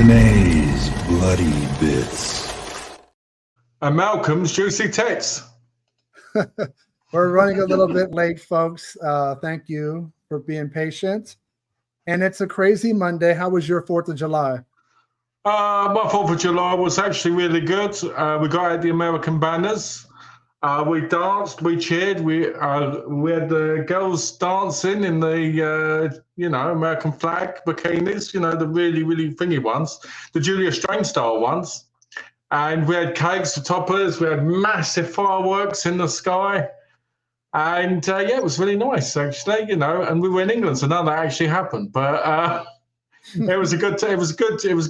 Bene's Bloody Bits. And Malcolm's Juicy Tits. We're running a little bit late, folks. Thank you for being patient. And it's a crazy Monday. How was your 4th of July? My 4th of July was actually really good. We got out the American banners. We danced, we cheered. We had the girls dancing in the, American flag bikinis, the really, really thingy ones, the Julia Strain style ones. And we had cakes for toppers. We had massive fireworks in the sky. And it was really nice, actually, and we were in England, so none of that actually happened. But it was a good time. It was a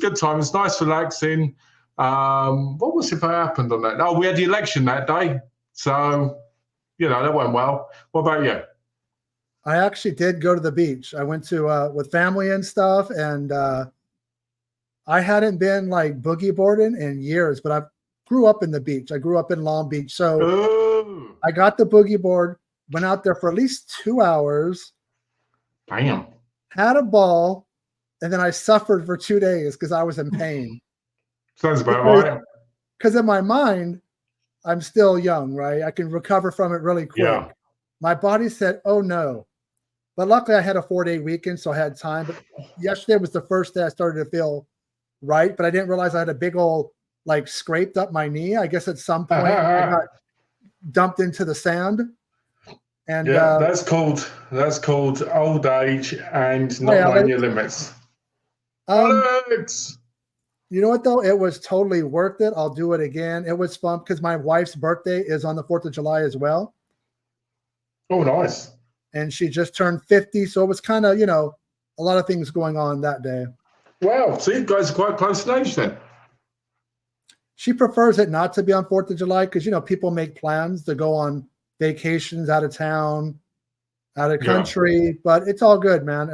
good time. It was nice, relaxing. What was it that happened on that? Oh, we had the election that day. So, that went well. What about you? I actually did go to the beach. I went to with family and stuff, and I hadn't been like boogie boarding in years, but I grew up in the beach. I grew up in Long Beach. So I got the boogie board, went out there for at least 2 hours. Damn. Had a ball, and then I suffered for 2 days because I was in pain. Sounds about right. Because in my mind, I'm still young, right? I can recover from it really quick. Yeah. My body said, oh no. But luckily I had a 4-day weekend, so I had time. But yesterday was the first day I started to feel right, but I didn't realize I had a big old, scraped up my knee. I guess at some point I got dumped into the sand. And that's called old age and not knowing your limits. Alex! You know what, though? It was totally worth it. I'll do it again. It was fun because my wife's birthday is on the 4th of July as well. Oh, nice. And she just turned 50. So it was kind of, a lot of things going on that day. Wow. So you guys are quite close in age then. She prefers it not to be on 4th of July because, people make plans to go on vacations out of town, out of country. But it's all good, man.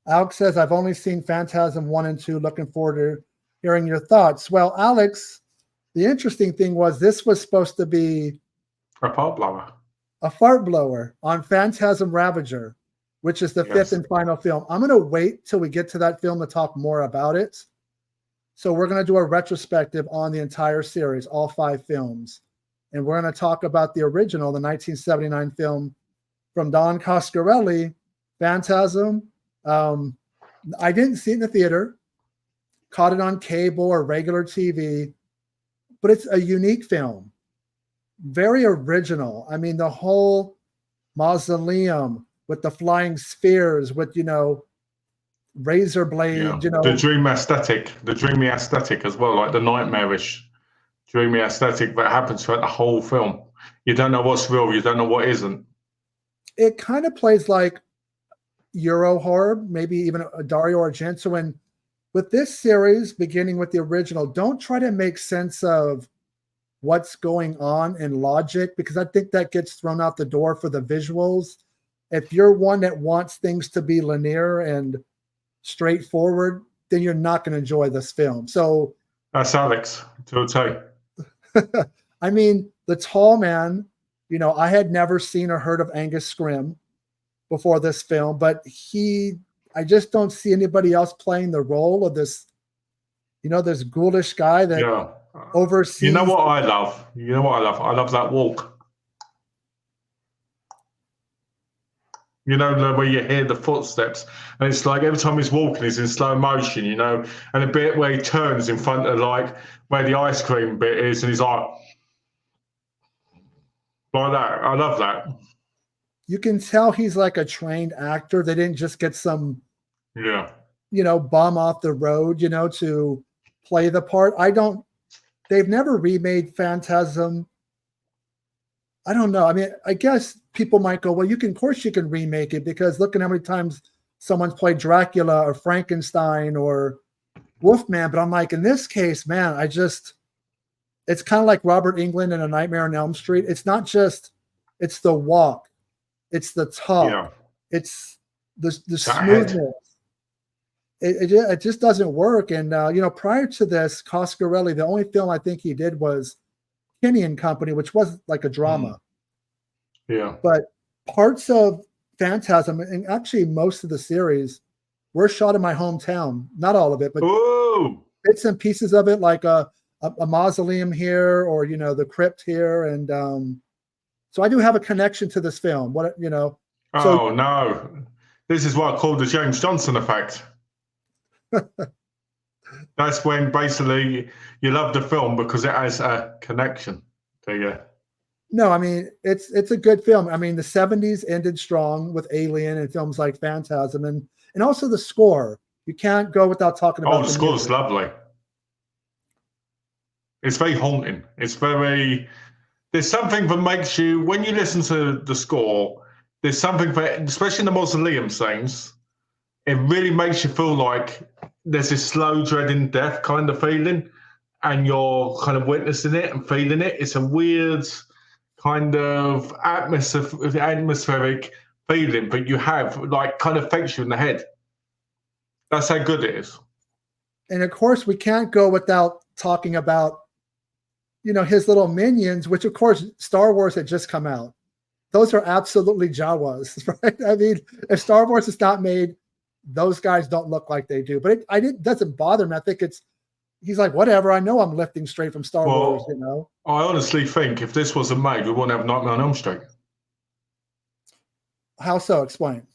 Alex says, I've only seen Phantasm 1 and 2. Looking forward to hearing your thoughts. Well, Alex, the interesting thing was this was supposed to be a fart blower. A fart blower on Phantasm Ravager, which is the 5th and final film. I'm going to wait till we get to that film to talk more about it. So we're going to do a retrospective on the entire series, all 5 films. And we're going to talk about the original, the 1979 film from Don Coscarelli, Phantasm. I didn't see it in the theater, caught it on cable or regular TV, but it's a unique film, very original. I mean, the whole mausoleum with the flying spheres, with razor blade, the dreamy aesthetic as well, like the nightmarish dreamy aesthetic that happens throughout the whole film. You don't know what's real, you don't know what isn't. It kind of plays like Euro horror, maybe even a Dario Argento. And with this series, beginning with the original, don't try to make sense of what's going on in logic, because I think that gets thrown out the door for the visuals. If you're one that wants things to be linear and straightforward, then you're not going to enjoy this film. So that's Alex, to tell you. I mean, the tall man, I had never seen or heard of Angus Scrimm before this film, but I just don't see anybody else playing the role of this, this ghoulish guy that oversees. You know what I love? I love that walk. Where you hear the footsteps, and it's like every time he's walking, he's in slow motion, and a bit where he turns in front of where the ice cream bit is, and he's like that. I love that. You can tell he's like a trained actor. They didn't just get some, bum off the road, to play the part. They've never remade Phantasm. I don't know. I mean, I guess people might go, well, of course you can remake it, because look at how many times someone's played Dracula or Frankenstein or Wolfman. But I'm like, in this case, man, it's kind of like Robert Englund in A Nightmare on Elm Street. It's not just, it's the walk. It's the talk. It's the smoothness. It just doesn't work. And, prior to this, Coscarelli, the only film I think he did was Kinney and Company, which was like a drama. Yeah. But parts of Phantasm, and actually most of the series were shot in my hometown. Not all of it, but bits and pieces of it, like a mausoleum here, or the crypt here, and so I do have a connection to this film. Oh no, this is what I call the James Johnson effect. That's when basically you love the film because it has a connection to you. No, I mean it's a good film. I mean the 70s ended strong with Alien and films like Phantasm, and also the score. You can't go without talking about the score is lovely. It's very haunting. There's something that makes you, when you listen to the score, there's something that, especially in the mausoleum scenes, it really makes you feel like there's this slow, dreading death kind of feeling, and you're kind of witnessing it and feeling it. It's a weird kind of atmospheric feeling that you have, like, kind of affects you in the head. That's how good it is. And of course, we can't go without talking about, his little minions, which of course Star Wars had just come out. Those are absolutely Jawas, right? I mean, if Star Wars is not made, those guys don't look like they do. But it doesn't bother me. I think he's like, whatever. I know I'm lifting straight from Star Wars. I honestly think if this wasn't made, we wouldn't have Nightmare on Elm Street. How so? Explain.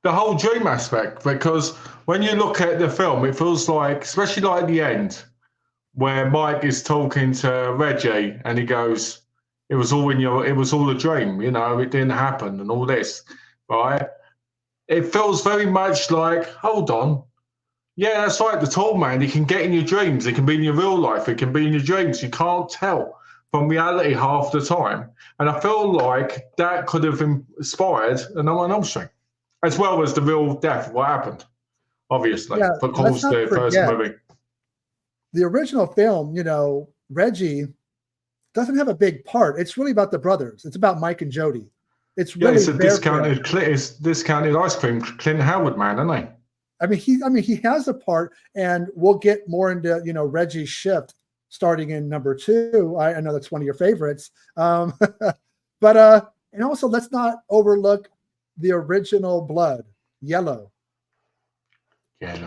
The whole dream aspect, because when you look at the film, it feels like, especially like at the end, where Mike is talking to Reggie and he goes, it was all a dream, it didn't happen and all this, right? It feels very much like, hold on. Yeah, that's right, the tall man, he can get in your dreams. It can be in your real life. It can be in your dreams. You can't tell from reality half the time. And I feel like that could have inspired a Nightmare on Elm Street, as well as the real death of what happened, obviously, for caused the first movie. The original film, Reggie doesn't have a big part. It's really about the brothers. It's about Mike and Jody. It's really it's a discounted ice cream Clint Howard man, isn't he? I mean, he has a part, and we'll get more into Reggie's shift starting in number 2. I know that's one of your favorites, but and also let's not overlook the original Blood, Yellow. I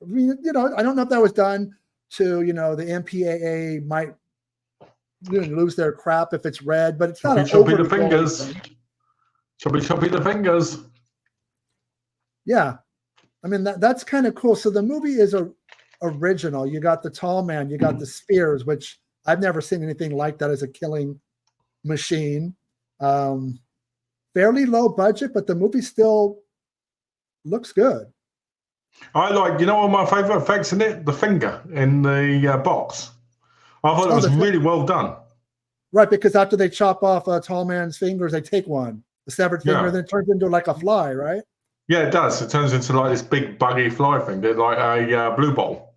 mean, I don't know if that was done to the MPAA might lose their crap if it's red, but it's not choppy the fingers. Choppy the fingers. Yeah. I mean, that's kind of cool. So the movie is original. You got the tall man, you got the spears, which I've never seen anything like that as a killing machine. Fairly low budget, but the movie still looks good. I like, one of my favorite effects in it, the finger in the box. I thought it was really well done. Right, because after they chop off a tall man's fingers, they take one, the severed finger, then it turns into like a fly, right? Yeah, it does. It turns into like this big buggy fly thing, like a blue ball.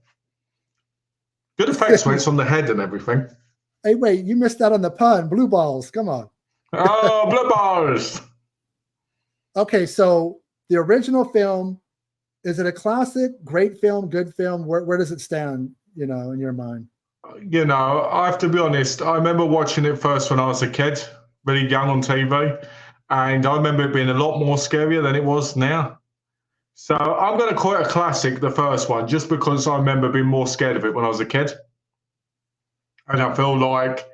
Good effects when it's on the head and everything. Hey, wait, you missed out on the pun. Blue balls, come on. Oh, blue balls. Okay, so the original film, is it a classic, great film, good film? Where does it stand, in your mind? I have to be honest. I remember watching it first when I was a kid, really young on TV. And I remember it being a lot more scarier than it was now. So I'm going to call it a classic, the first one, just because I remember being more scared of it when I was a kid. And I feel like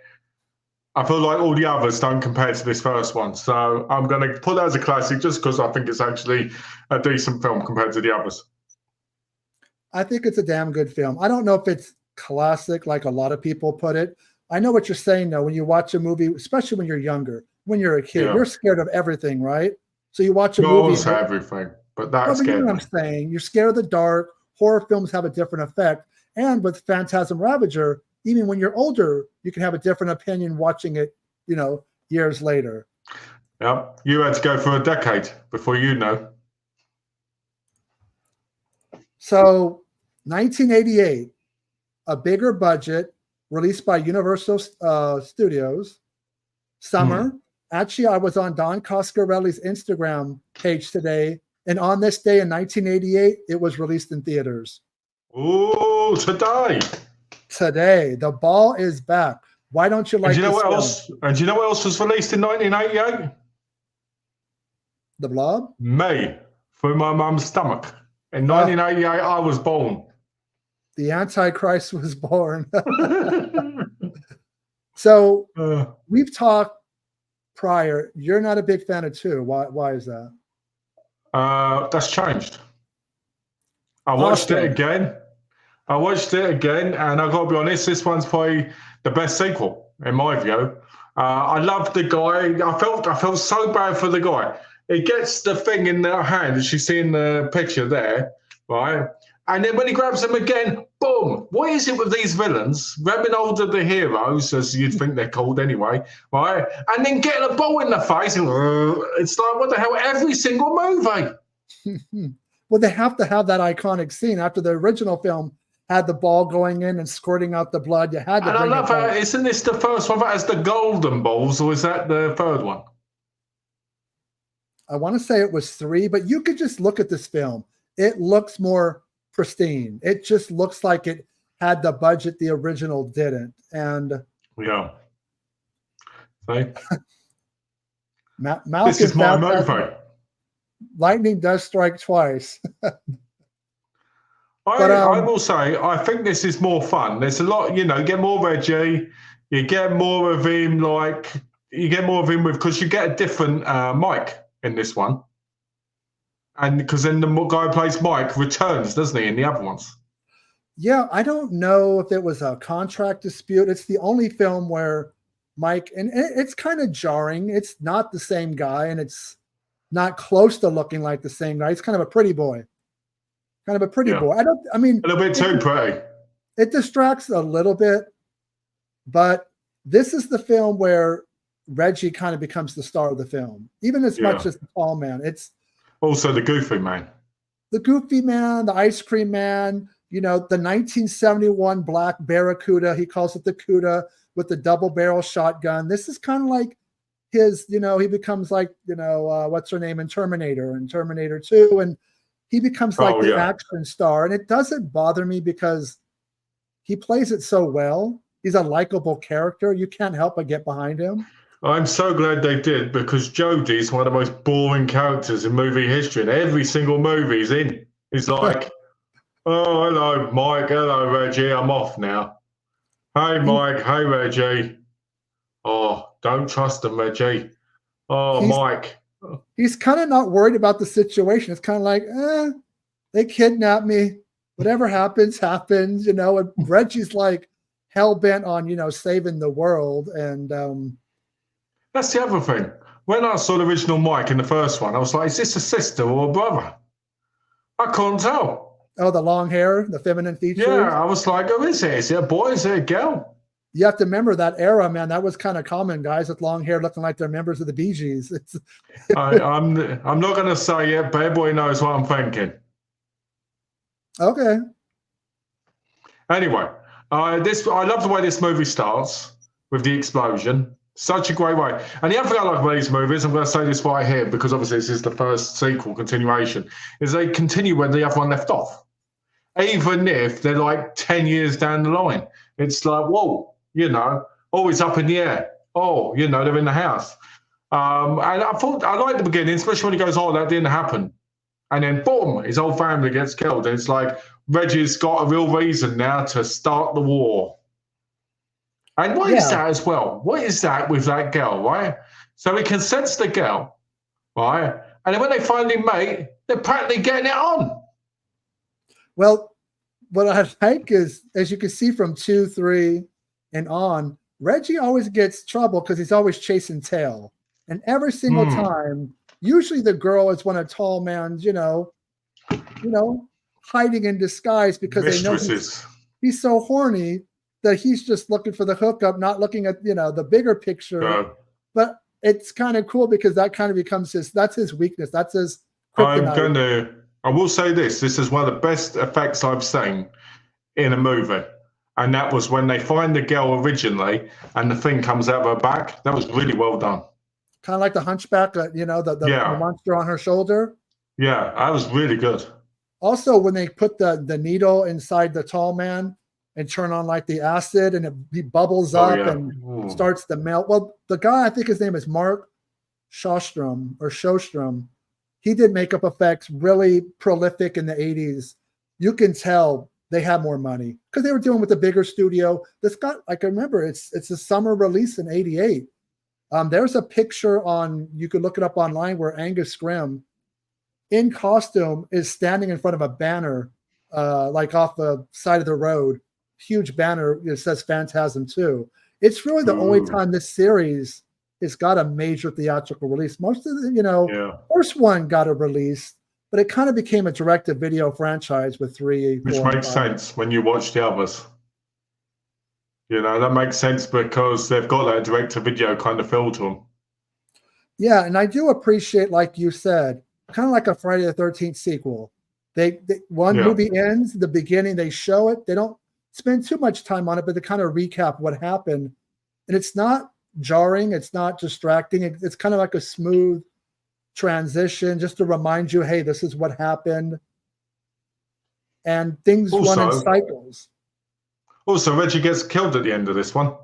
all the others don't compare to this first one. So I'm going to put that as a classic just because I think it's actually a decent film compared to the others. I think it's a damn good film. I don't know if it's classic like a lot of people put it. I know what you're saying, though. When you watch a movie, especially when you're younger, when you're a kid, you're scared of everything, right? So you watch a movie. Always everything, but that's scary. You know what I'm saying? You're scared of the dark. Horror films have a different effect. And with Phantasm Ravager, even when you're older, you can have a different opinion watching it, years later. Yep. You had to go for a decade before you know. So 1988, a bigger budget, released by Universal Studios. Summer. Actually, I was on Don Coscarelli's Instagram page today, and on this day in 1988, it was released in theaters. Oh, today. Today. The ball is back. Why don't you like this film? And do you know what else was released in 1988? The Blob? Me, through my mum's stomach. In 1988, I was born. The Antichrist was born. So we've talked prior. You're not a big fan of 2. Why is that? That's changed. I watched it again. And I got to be honest, this one's probably the best sequel in my view. I love the guy. I felt so bad for the guy. He gets the thing in their hand, as you see in the picture there, right? And then when he grabs them again, boom! What is it with these villains grabbing hold of the heroes, as you'd think they're called anyway, right? And then getting a ball in the face. And, it's like, what the hell? Every single movie. Well, they have to have that iconic scene after the original film had the ball going in and squirting out the blood. You had to. And I love how, isn't this the first one that has the golden balls, or is that the third one? I want to say it was 3, but you could just look at this film. It looks more pristine. It just looks like it had the budget the original didn't. And yeah. See? Malcolm, this is my movie. Lightning does strike twice. I will say, I think this is more fun. There's a lot, you get more Reggie, you get more of him, because you get a different Mike in this one. And because then the guy who plays Mike returns, doesn't he, in the other ones? Yeah, I don't know if it was a contract dispute. It's the only film where Mike, and it's kind of jarring. It's not the same guy, and it's not close to looking like the same guy. He's kind of a pretty boy. Boy. A little bit too pretty. It distracts a little bit, but this is the film where Reggie kind of becomes the star of the film, even as much as the tall man. It's also the goofy man. The goofy man, the ice cream man, the 1971 black Barracuda. He calls it the Cuda with the double barrel shotgun. This is kind of like his, he becomes like, what's her name in Terminator and Terminator 2. And he becomes like the action star. And it doesn't bother me because he plays it so well. He's a likable character. You can't help but get behind him. I'm so glad they did, because Jodie's one of the most boring characters in movie history. And every single movie he's in, he's like, oh, hello, Mike. Hello, Reggie. I'm off now. Hey, Mike. Hey, Reggie. Oh, don't trust him, Reggie. Oh, Mike. He's kind of not worried about the situation. It's kind of like, they kidnapped me. Whatever happens, happens, And Reggie's like hell-bent on, saving the world. And that's the other thing. When I saw the original Mike in the first one, I was like, is this a sister or a brother? I couldn't tell. Oh, the long hair, the feminine features? Yeah, I was like, who is it? Is it a boy? Is it a girl? You have to remember that era, man. That was kind of common. Guys with long hair looking like they're members of the Bee Gees. I'm not going to say it, but everybody knows what I'm thinking. Okay. Anyway, I love the way this movie starts with the explosion. Such a great way. And the other thing I like about these movies, I'm going to say this right here, because obviously this is the first sequel continuation, is they continue where the other one left off. Even if they're like 10 years down the line. It's like, whoa, always up in the air. Oh, they're in the house. And I like the beginning, especially when he goes, oh, that didn't happen. And then, boom, his whole family gets killed. And it's like, Reggie's got a real reason now to start the war. And what is that as well? What is that with that girl, right? So he consents the girl, right? And then when they finally mate, they're practically getting it on. Well, what I like is, as you can see from 2, 3, and on, Reggie always gets trouble because he's always chasing tail. And every single time, usually the girl is one of tall man's, hiding in disguise because Mistresses. They know he's so horny that he's just looking for the hookup, not looking at, the bigger picture. But it's kind of cool because that kind of becomes that's his weakness. That's his kryptonite. I will say this is one of the best effects I've seen in a movie. And that was when they find the girl originally and the thing comes out of her back. That was really well done. Kind of like the Hunchback, the monster on her shoulder. Yeah, that was really good. Also, when they put the needle inside the tall man and turn on like the acid and he bubbles up and starts to melt. Well, the guy, I think his name is Mark Shostrom. he did makeup effects really prolific in the 80s. You can tell they had more money because they were dealing with a bigger studio. This got, like, I remember, it's a summer release in '88. There's a picture on, you could look it up online, where Angus Scrimm in costume is standing in front of a banner, like off the side of the road, huge banner. It says Phantasm 2. It's really the only time this series has got a major theatrical release. Most of the, first one got a release, but it kind of became a direct-to-video franchise with 3, 4, which makes sense when you watch the others. That makes sense because they've got that direct-to-video kind of feel to them. Yeah, and I do appreciate, like you said, kind of like a Friday the 13th sequel. One movie ends, the beginning, they show it. They don't spend too much time on it, but they kind of recap what happened. And it's not jarring. It's not distracting. It's kind of like a smooth transition just to remind you, hey, this is what happened. And things run in cycles. Also, Reggie gets killed at the end of this one.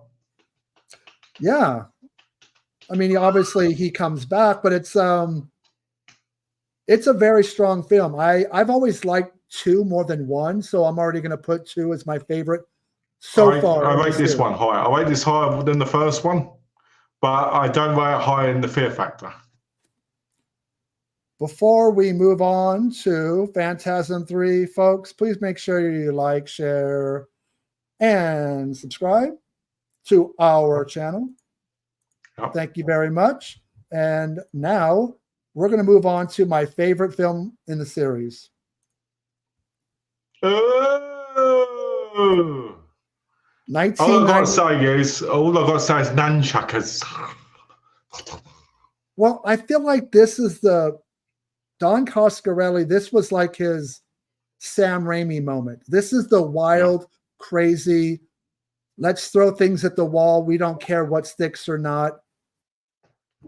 Yeah. I mean, obviously he comes back, but it's a very strong film. I've always liked 2 more than 1, so I'm already going to put 2 as my favorite so far. I rate this one higher. I rate this higher than the first one, but I don't rate it higher in the fear factor. Before we move on to Phantasm 3, folks, please make sure you like, share, and subscribe to our channel. Yep. Thank you very much. And now we're going to move on to my favorite film in the series. Oh. 1990. All I got to say is nunchuckers. Well, I feel like this is Don Coscarelli. This was like his Sam Raimi moment. This is the wild, crazy, let's throw things at the wall. We don't care what sticks or not.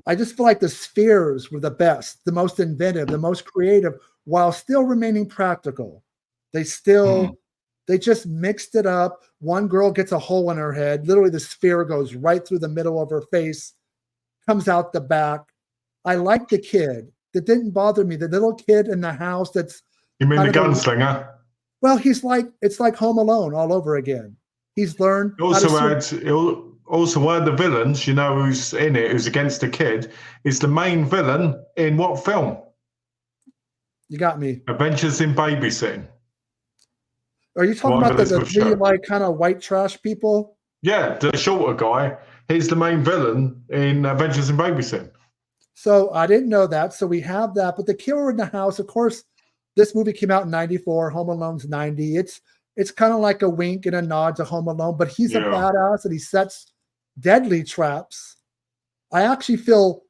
I just feel like the spheres were the best, the most inventive, the most creative, while still remaining practical. They just mixed it up. One girl gets a hole in her head. Literally, the sphere goes right through the middle of her face, comes out the back. I like the kid. That didn't bother me. The little kid in the house that's... You mean the gunslinger? Well, it's like Home Alone all over again. He's learned... Also, one of the villains, who's in it, who's against the kid, is the main villain in what film? You got me. Adventures in Babysitting. Are you talking about the 3 like kind of white trash people? Yeah, the shorter guy. He's the main villain in Adventures in Babysitting. So I didn't know that. So we have that. But the killer in the house, of course, this movie came out in '94. Home Alone's 90. It's kind of like a wink and a nod to Home Alone, but he's a badass and he sets deadly traps. I actually feel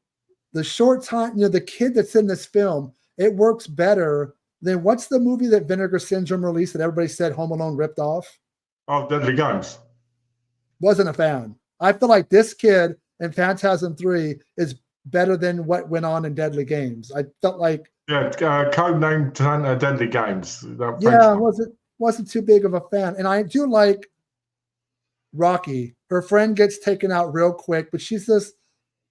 the short time, the kid that's in this film, it works better than what's the movie that Vinegar Syndrome released that everybody said Home Alone ripped off? Oh, Deadly Games. Wasn't a fan. I feel like this kid in Phantasm 3 is better than what went on in Deadly Games. I felt like... Yeah, codename Deadly Games. Wasn't too big of a fan. And I do like Rocky. Her friend gets taken out real quick, but she's this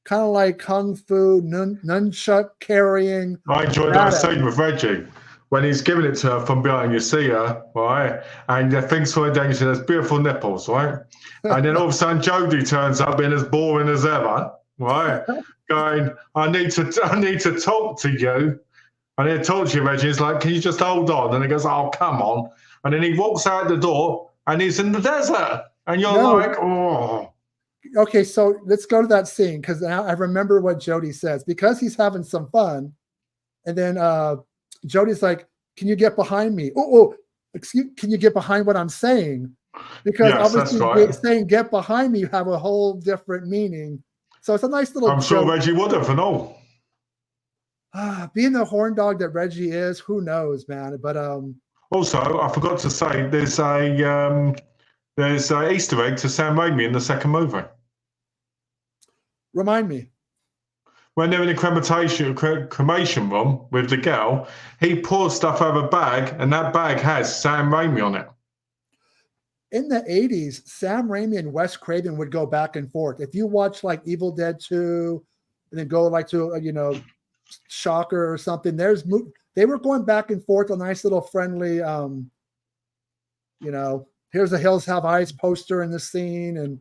kind of like kung fu, nunchuck carrying. I enjoyed that scene with Reggie when he's giving it to her from behind. You see her, right? And things falling down. You see those beautiful nipples, right? And then all of a sudden, Jodie turns up being as boring as ever, right? Going, I need to talk to you. I need to talk to you, Reggie. He's like, can you just hold on? And he goes, oh, come on. And then he walks out the door and he's in the desert. And you're like, oh. Okay, so let's go to that scene because now I remember what Jodie says because he's having some fun. And then Jodie's like, can you get behind me? Can you get behind what I'm saying? Because obviously saying get behind me, you have a whole different meaning. So it's a nice little I'm sure Reggie would have and all. Being the horn dog that Reggie is, who knows, man? But also, I forgot to say there's a Easter egg to Sam Raimi in the second movie. Remind me. When they're in the cremation room with the girl, he pours stuff out of a bag, and that bag has Sam Raimi on it. In the 80s, Sam Raimi and Wes Craven would go back and forth. If you watch like Evil Dead 2, and then go like to, Shocker or something. They were going back and forth, a nice little friendly, here's a Hills Have Eyes poster in the scene. And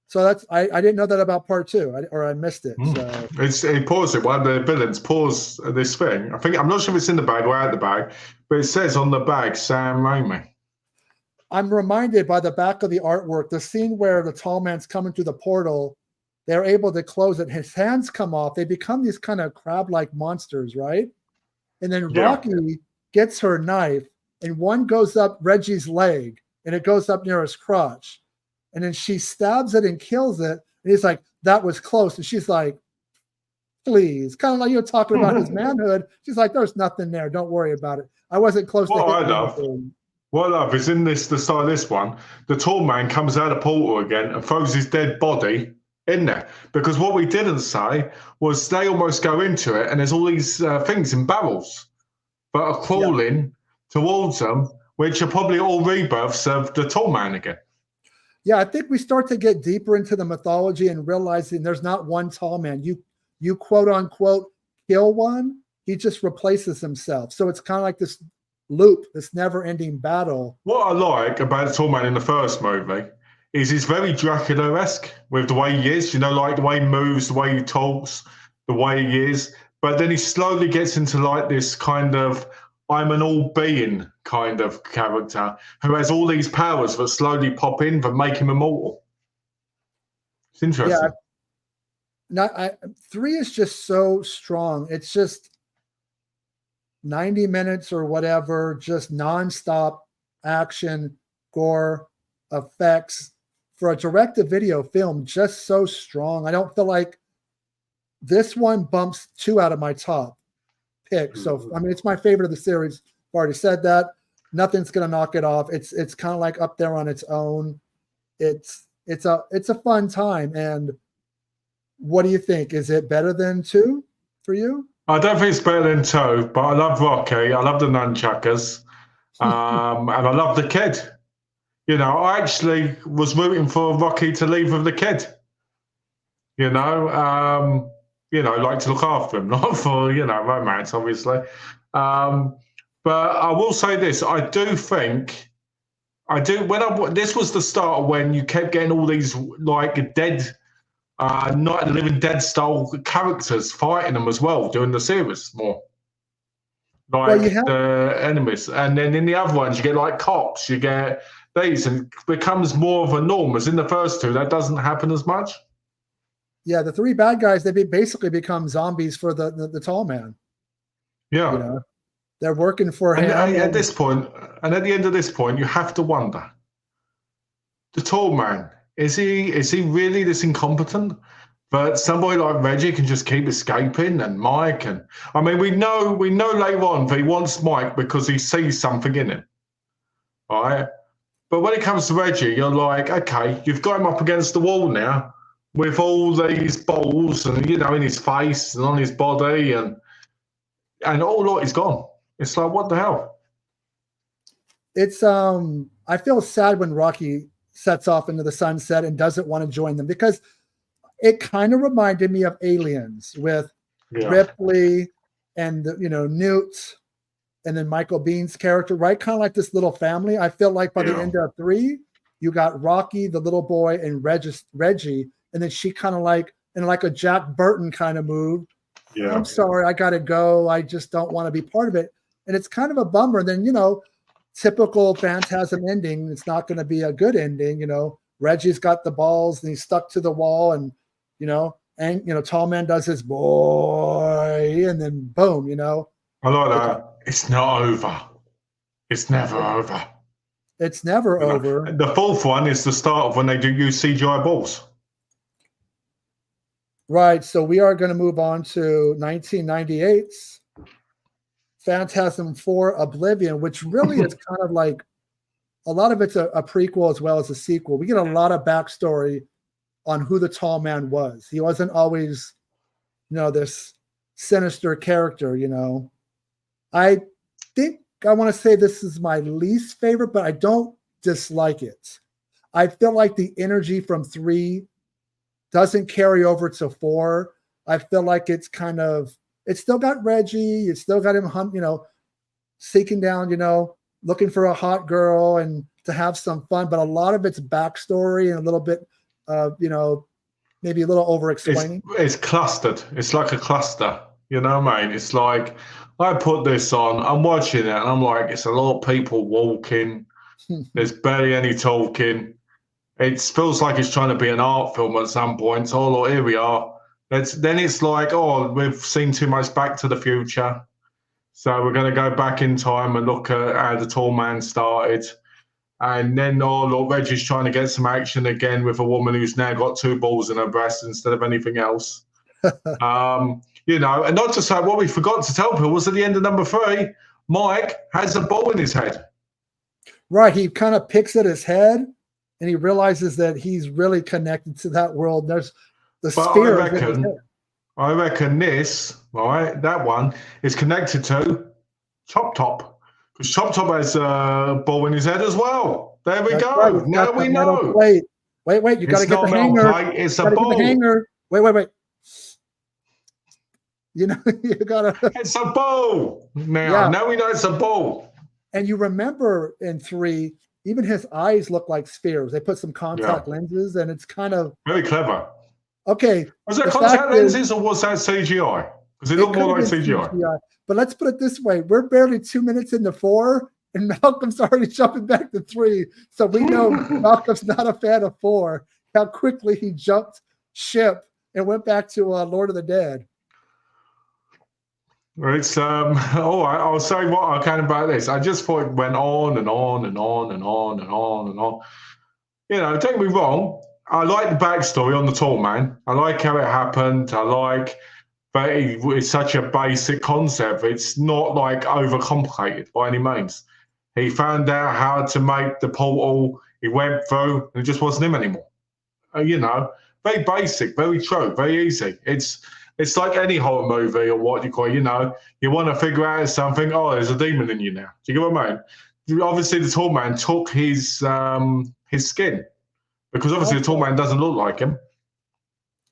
so I didn't know that about part 2, or I missed it. So He paused it. One of the villains paused this thing. I'm not sure if it's in the bag or out the bag, but it says on the bag, Sam Raimi. I'm reminded by the back of the artwork, the scene where the tall man's coming through the portal, they're able to close it. His hands come off. They become these kind of crab-like monsters, right? And then Rocky gets her knife, and one goes up Reggie's leg, and it goes up near his crotch. And then she stabs it and kills it. And he's like, that was close. And she's like, please. Kind of like you're talking about his manhood. She's like, there's nothing there. Don't worry about it. I wasn't close to anything. What I love is in the start of this one, the tall man comes out of the portal again and throws his dead body in there. Because what we didn't say was they almost go into it and there's all these things in barrels that are crawling towards them, which are probably all rebirths of the tall man again. Yeah, I think we start to get deeper into the mythology and realizing there's not one tall man. You quote unquote kill one, he just replaces himself. So it's kind of like this loop, this never-ending battle. What I like about the tall man in the first movie is he's very Dracula-esque with the way he is, like the way he moves, the way he talks, the way he is. But then he slowly gets into like this kind of I'm an all-being kind of character who has all these powers that slowly pop in that make him immortal. It's interesting. Yeah. 3 is just so strong. It's just 90 minutes or whatever, just nonstop action, gore, effects for a direct-to-video film. Just so strong. I don't feel like this one bumps 2 out of my top pick. So I mean, it's my favorite of the series. I've already said that. Nothing's gonna knock it off. It's kind of like up there on its own. It's a fun time. And what do you think? Is it better than 2 for you? I don't think it's better than 2, but I love Rocky. I love the nunchuckers, and I love the kid. I actually was rooting for Rocky to leave with the kid. Like to look after him, not for, romance, obviously. But I will say this, this was the start of when you kept getting all these like dead, Night of the Living Dead style characters fighting them as well during the series more. Like the enemies. And then in the other ones, you get like cops, you get these, and it becomes more of a norm. As in the first 2, that doesn't happen as much. Yeah, the 3 bad guys, they basically become zombies for the tall man. Yeah. They're working for him. At this point, and at the end of this point, you have to wonder, the tall man, is he really this incompetent? But somebody like Reggie can just keep escaping, and Mike, and I mean, we know later on that he wants Mike because he sees something in him. All right? But when it comes to Reggie, you're like, okay, you've got him up against the wall now, with all these balls and in his face and on his body and all lot is gone. It's like, what the hell? It's I feel sad when Rocky sets off into the sunset and doesn't want to join them, because it kind of reminded me of Aliens with Ripley and Newt and then Michael Bihn's character, right? Kind of like this little family. I feel like by the end of 3, you got Rocky, the little boy, and Reggie. And then she kind of like, in like a Jack Burton kind of move. Yeah. I'm sorry, I got to go. I just don't want to be part of it. And it's kind of a bummer. And then, typical Phantasm ending. It's not going to be a good ending. Reggie's got the balls and he's stuck to the wall, and, tall man does his boy, and then boom, I like that. It's not over. It's never over. It's never over. The 4th one is the start of when they do use CGI balls. Right. So we are going to move on to 1998's Phantasm 4 Oblivion, which really is kind of like, a lot of it's a prequel as well as a sequel. We get a lot of backstory on who the tall man was. He wasn't always, this sinister character, I think I want to say this is my least favorite, but I don't dislike it. I feel like the energy from 3 doesn't carry over to 4. I feel like it's kind of it's still got Reggie. It's still got him, seeking down, looking for a hot girl and to have some fun. But a lot of it's backstory and a little bit of, maybe a little over-explaining. It's clustered. It's like a cluster. You know what I mean? It's like, I put this on, I'm watching it, and I'm like, it's a lot of people walking. There's barely any talking. It feels like it's trying to be an art film at some point. Oh, look, here we are. Then it's like, oh, we've seen too much Back to the Future. So we're going to go back in time and look at how the tall man started. And then, oh, look, Reggie's trying to get some action again with a woman who's now got 2 balls in her breast instead of anything else. And not just like what we forgot to tell people was at the end of number 3, Mike has a ball in his head. Right. He kind of picks at his head and he realizes that he's really connected to that world. There's the sphere. I reckon this, right, that one is connected to Chop Top. Because Chop Top has a ball in his head as well. There we go. Right. Now we know. Plate. Wait. You got to get the hanger. Plate, it's a ball. The hanger. Wait. You got to. It's a ball. Now we know it's a ball. And you remember in 3, even his eyes look like spheres. They put some contact lenses, and it's kind of very clever. Okay. Was that contact lenses or was that CGI? Because it looked more like CGI. But let's put it this way. We're barely 2 minutes into 4, and Malcolm's already jumping back to 3. So we know Malcolm's not a fan of 4, how quickly he jumped ship and went back to Lord of the Dead. It's all right. I'll say what I can about this. I just thought it went on and on and on and on and on and on. Don't get me wrong. I like the backstory on the tall man. I like how it happened. I like that it's such a basic concept. It's not like overcomplicated by any means. He found out how to make the portal. He went through, and it just wasn't him anymore. Very basic, very true, very easy. It's like any horror movie or what you call it, you want to figure out something, oh, there's a demon in you now. Do you get what I mean? Obviously, the tall man took his skin because obviously the tall man doesn't look like him.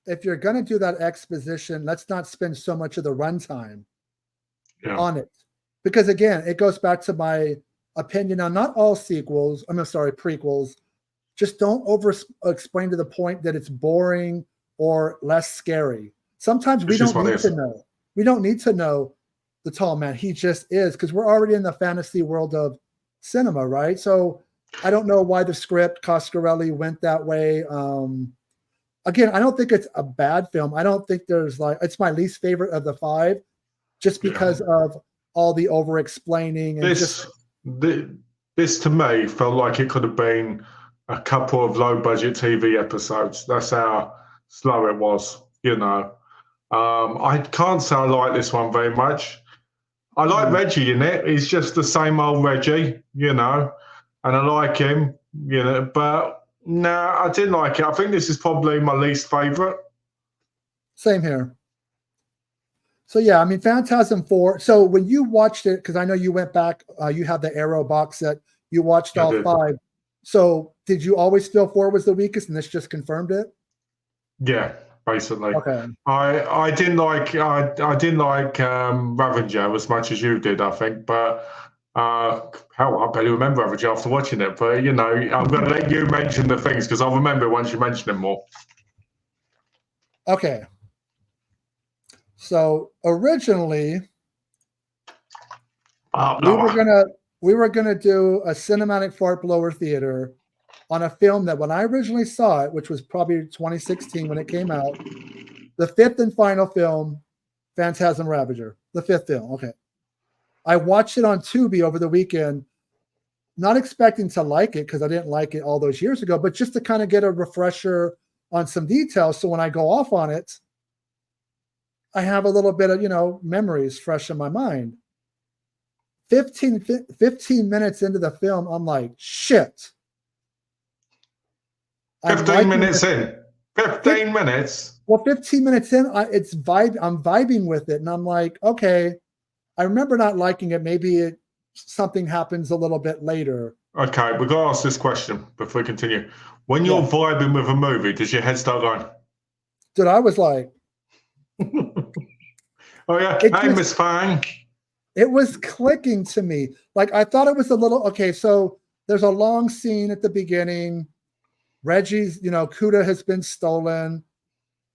If you're going to do that exposition, let's not spend so much of the runtime on it. Because, again, it goes back to my opinion on not all prequels. Just don't over-explain to the point that it's boring or less scary. Sometimes we don't need to know. We don't need to know the tall man. He just is, because we're already in the fantasy world of cinema, right? So I don't know why the script, Coscarelli, went that way. Again, I don't think it's a bad film. I don't think it's my least favorite of the 5, just because of all the over-explaining. And this to me felt like it could have been a couple of low-budget TV episodes. That's how slow it was, I can't say I like this one very much. I like Reggie in it. He's just the same old Reggie, and I like him, but no, I didn't like it. I think this is probably my least favorite. Same here. So, yeah, I mean, Phantasm 4. So when you watched it, because I know you went back, you have the Arrow box set, you watched all 5. So did you always feel 4 was the weakest, and this just confirmed it? Yeah. Basically, okay. I didn't like Ravager as much as you did, I think. But I barely remember Ravager after watching it. But I'm going to let you mention the things because I'll remember once you mention them more. Okay. So originally, we were gonna do a cinematic fart blower theater on a film that when I originally saw it, which was probably 2016 when it came out, the 5th and final film, Phantasm Ravager, the 5th film. Okay. I watched it on Tubi over the weekend, not expecting to like it because I didn't like it all those years ago, but just to kind of get a refresher on some details. So when I go off on it, I have a little bit of, memories fresh in my mind. 15 minutes into the film, I'm like, shit. 15 minutes in. 15 minutes. Well, 15 minutes in, I'm vibing with it, and I'm like, okay. I remember not liking it. Maybe something happens a little bit later. Okay, we've got to ask this question before we continue. When you're vibing with a movie, does your head start going? Dude, I was like, Oh yeah, hey Miss Fang. It was clicking to me. Like I thought it was a little okay. So there's a long scene at the beginning. Reggie's, Cuda has been stolen.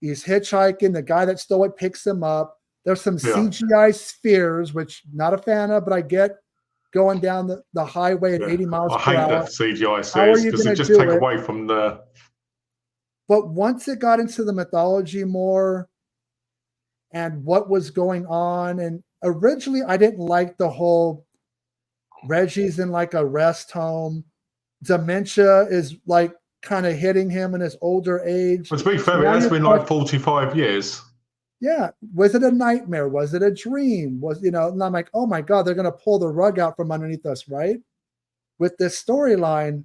He's hitchhiking. The guy that stole it picks him up. There's some CGI spheres, which not a fan of, but I get going down the highway at 80 miles per hour. I hate the CGI spheres because it just take away from the. But once it got into the mythology more and what was going on, and originally I didn't like the whole Reggie's in like a rest home. Dementia is like kind of hitting him in his older age. But to be fair, it's been like 45 years. Yeah. Was it a nightmare? Was it a dream? And I'm like, oh my God, they're going to pull the rug out from underneath us, right? With this storyline.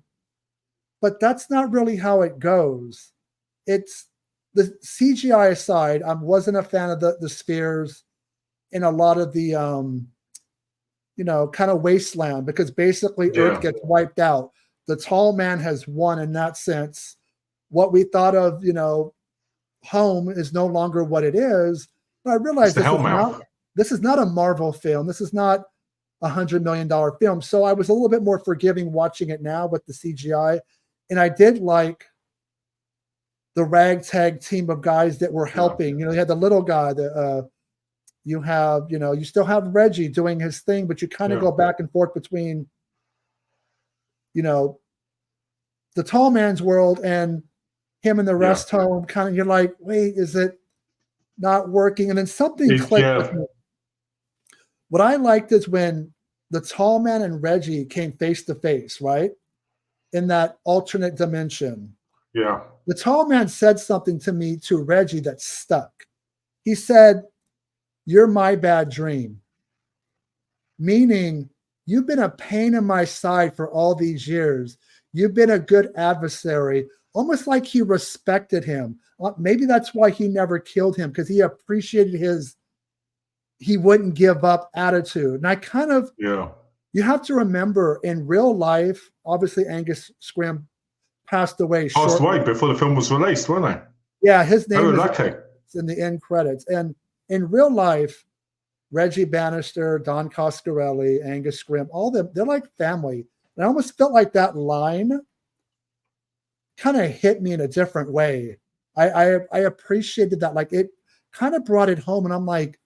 But that's not really how it goes. It's the CGI aside, I wasn't a fan of the spheres in a lot of the, kind of wasteland, because basically Earth gets wiped out. The tall man has won in that sense. What we thought of, home is no longer what it is. But I realized this is not a Marvel film. This is not $100 million film. So I was a little bit more forgiving watching it now with the CGI. And I did like the ragtag team of guys that were helping. You had the little guy that you have, you still have Reggie doing his thing, but you kind of go back and forth between, the tall man's world and him in the rest home. Kind of, you're like, wait, is it not working? And then something clicked with me. What I liked is when the tall man and Reggie came face to face, right? In that alternate dimension. Yeah. The tall man said something to Reggie that stuck. He said, "You're my bad dream." Meaning, you've been a pain in my side for all these years. You've been a good adversary, almost like he respected him. Maybe that's why he never killed him, because he appreciated he wouldn't give up attitude. And I kind of, you have to remember in real life, obviously Angus Scrimm passed away before the film was released, wasn't he? Yeah, his name is in the end credits. And in real life, Reggie Bannister, Don Coscarelli, Angus Scrimm, all of them, they're like family. And I almost felt like that line kind of hit me in a different way. I appreciated that. Like, it kind of brought it home. And I'm like,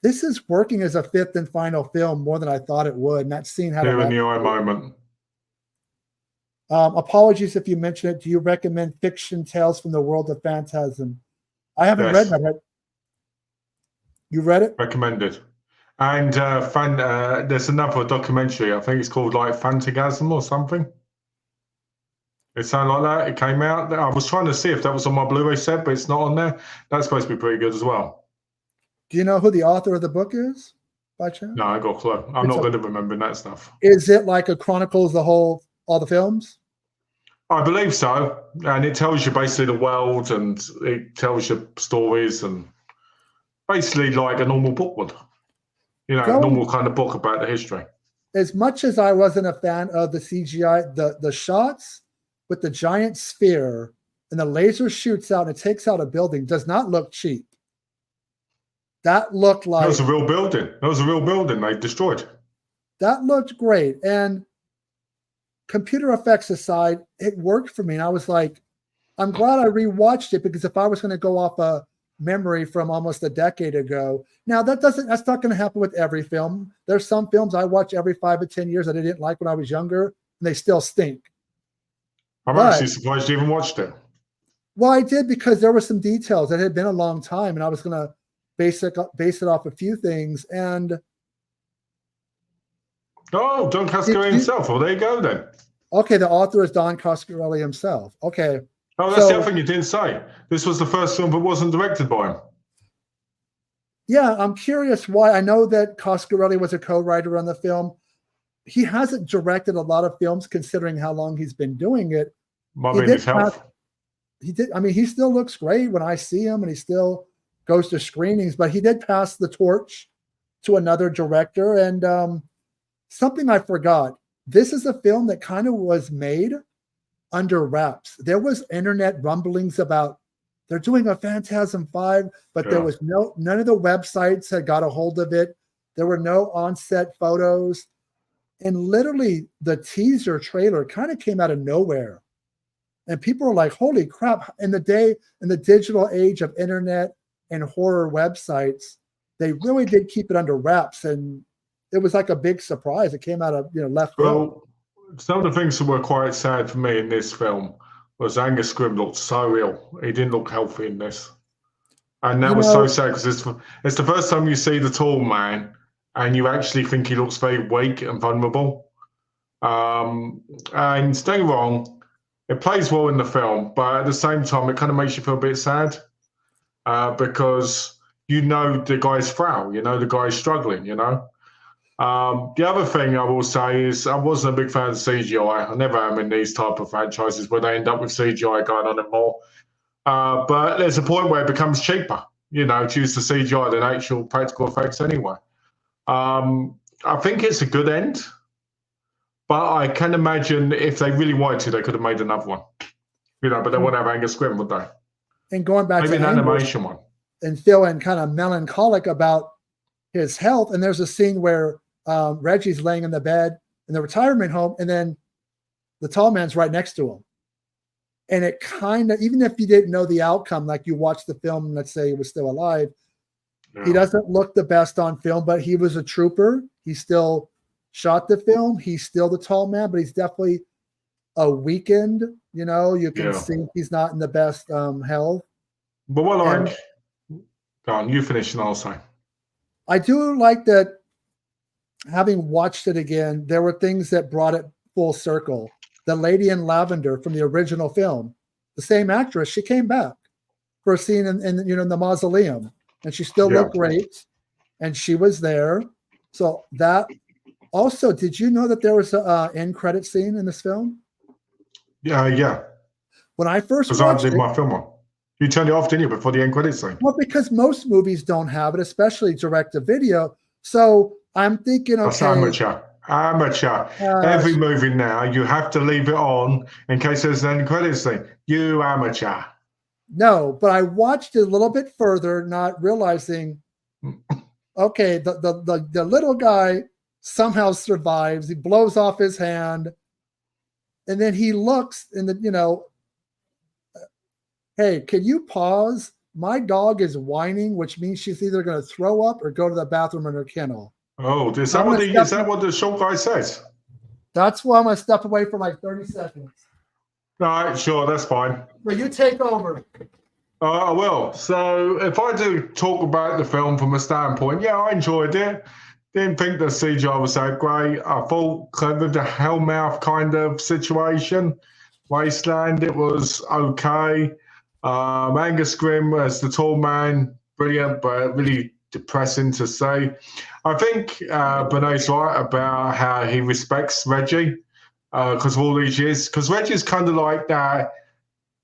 this is working as a fifth and final film more than I thought it would. And that scene had a moment. Apologies if you mentioned it. Do you recommend fiction tales from the world of Phantasm? I haven't read that. You read it? Recommended. And there's another documentary. I think it's called like Phantasm or something. It sounded like that. It came out. I was trying to see if that was on my Blu-ray set, but it's not on there. That's supposed to be pretty good as well. Do you know who the author of the book is, by chance? No, I got a clue. I'm not good at remembering that stuff. Is it like it chronicles all the films? I believe so. And it tells you basically the world, and it tells you stories, and basically like a normal book would. A normal kind of book about the history. As much as I wasn't a fan of the CGI, the shots with the giant sphere and the laser shoots out and it takes out a building does not look cheap. That looked like... That was a real building. They destroyed. That looked great. And computer effects aside, it worked for me. And I was like, I'm glad I rewatched it, because if I was going to go off a memory from almost a decade ago. Now that's not going to happen with every film. There's some films I watch every 5 to 10 years that I didn't like when I was younger, and they still stink. I'm actually surprised you even watched it. Well, I did, because there were some details. It had been a long time, and I was going to base it off a few things. And Don Coscarelli himself. Well, there you go then. Okay, the author is Don Coscarelli himself. Okay. Oh, that's the other thing you didn't say. This was the first film that wasn't directed by him. Yeah, I'm curious why. I know that Coscarelli was a co-writer on the film. He hasn't directed a lot of films, considering how long he's been doing it. His health. He did. I mean, he still looks great when I see him, and he still goes to screenings. But he did pass the torch to another director. And something I forgot. This is a film that kind of was made under wraps. There was internet rumblings about they're doing a Phantasm 5, but there was none of the websites had got a hold of it. There were no on-set photos. And literally the teaser trailer kind of came out of nowhere. And people were like, holy crap. In the digital age of internet and horror websites, they really did keep it under wraps. And it was like a big surprise. It came out of left field. Some of the things that were quite sad for me in this film was Angus Scrimm looked so ill. He didn't look healthy in this. And that was so sad because it's the first time you see the tall man and you actually think he looks very weak and vulnerable. And don't get me wrong, it plays well in the film, but at the same time, it kind of makes you feel a bit sad because the guy's frail, the guy's struggling, The other thing I will say is I wasn't a big fan of CGI. I never am in these type of franchises where they end up with CGI going on and more. But there's a point where it becomes cheaper, to use the CGI than actual practical effects anyway. I think it's a good end, but I can imagine if they really wanted to, they could have made another one. But they wouldn't have Angus Scrimm, would they? And going back maybe to an animation one. And feeling kind of melancholic about his health. And there's a scene where Reggie's laying in the bed in the retirement home, and then the tall man's right next to him. And it kind of, even if you didn't know the outcome, like you watched the film, let's say he was still alive, he doesn't look the best on film, but he was a trooper. He still shot the film. He's still the tall man, but he's definitely a weakened, you can see he's not in the best health. But what go on, you finish and I'll say. I do like that, having watched it again, there were things that brought it full circle. The lady in lavender from the original film, the same actress, she came back for a scene in the mausoleum, and she still looked great, and she was there. So that also, did you know that there was an end credit scene in this film? Yeah. When I first watched I did my film on. You turned it off, didn't you, before the end credit scene? Well, because most movies don't have it, especially direct to video. So I'm thinking, okay. That's amateur. Every movie now, you have to leave it on in case there's an end credit scene. You amateur. No, but I watched it a little bit further, not realizing, okay, the little guy somehow survives. He blows off his hand, and then he looks in hey, can you pause? My dog is whining, which means she's either going to throw up or go to the bathroom in her kennel. Oh, is that what the short guy says? That's why I'm going to step away for like 30 seconds. All right, sure, that's fine. Well, you take over. I will. So if I do talk about the film from a standpoint, I enjoyed it. Didn't think the CGI was that great. I thought with the Hellmouth kind of situation, Wasteland, it was okay. Angus Scrimm as the tall man, brilliant, but really depressing to say. I think Bene's right about how he respects Reggie because of all these years. Because Reggie's kind of like that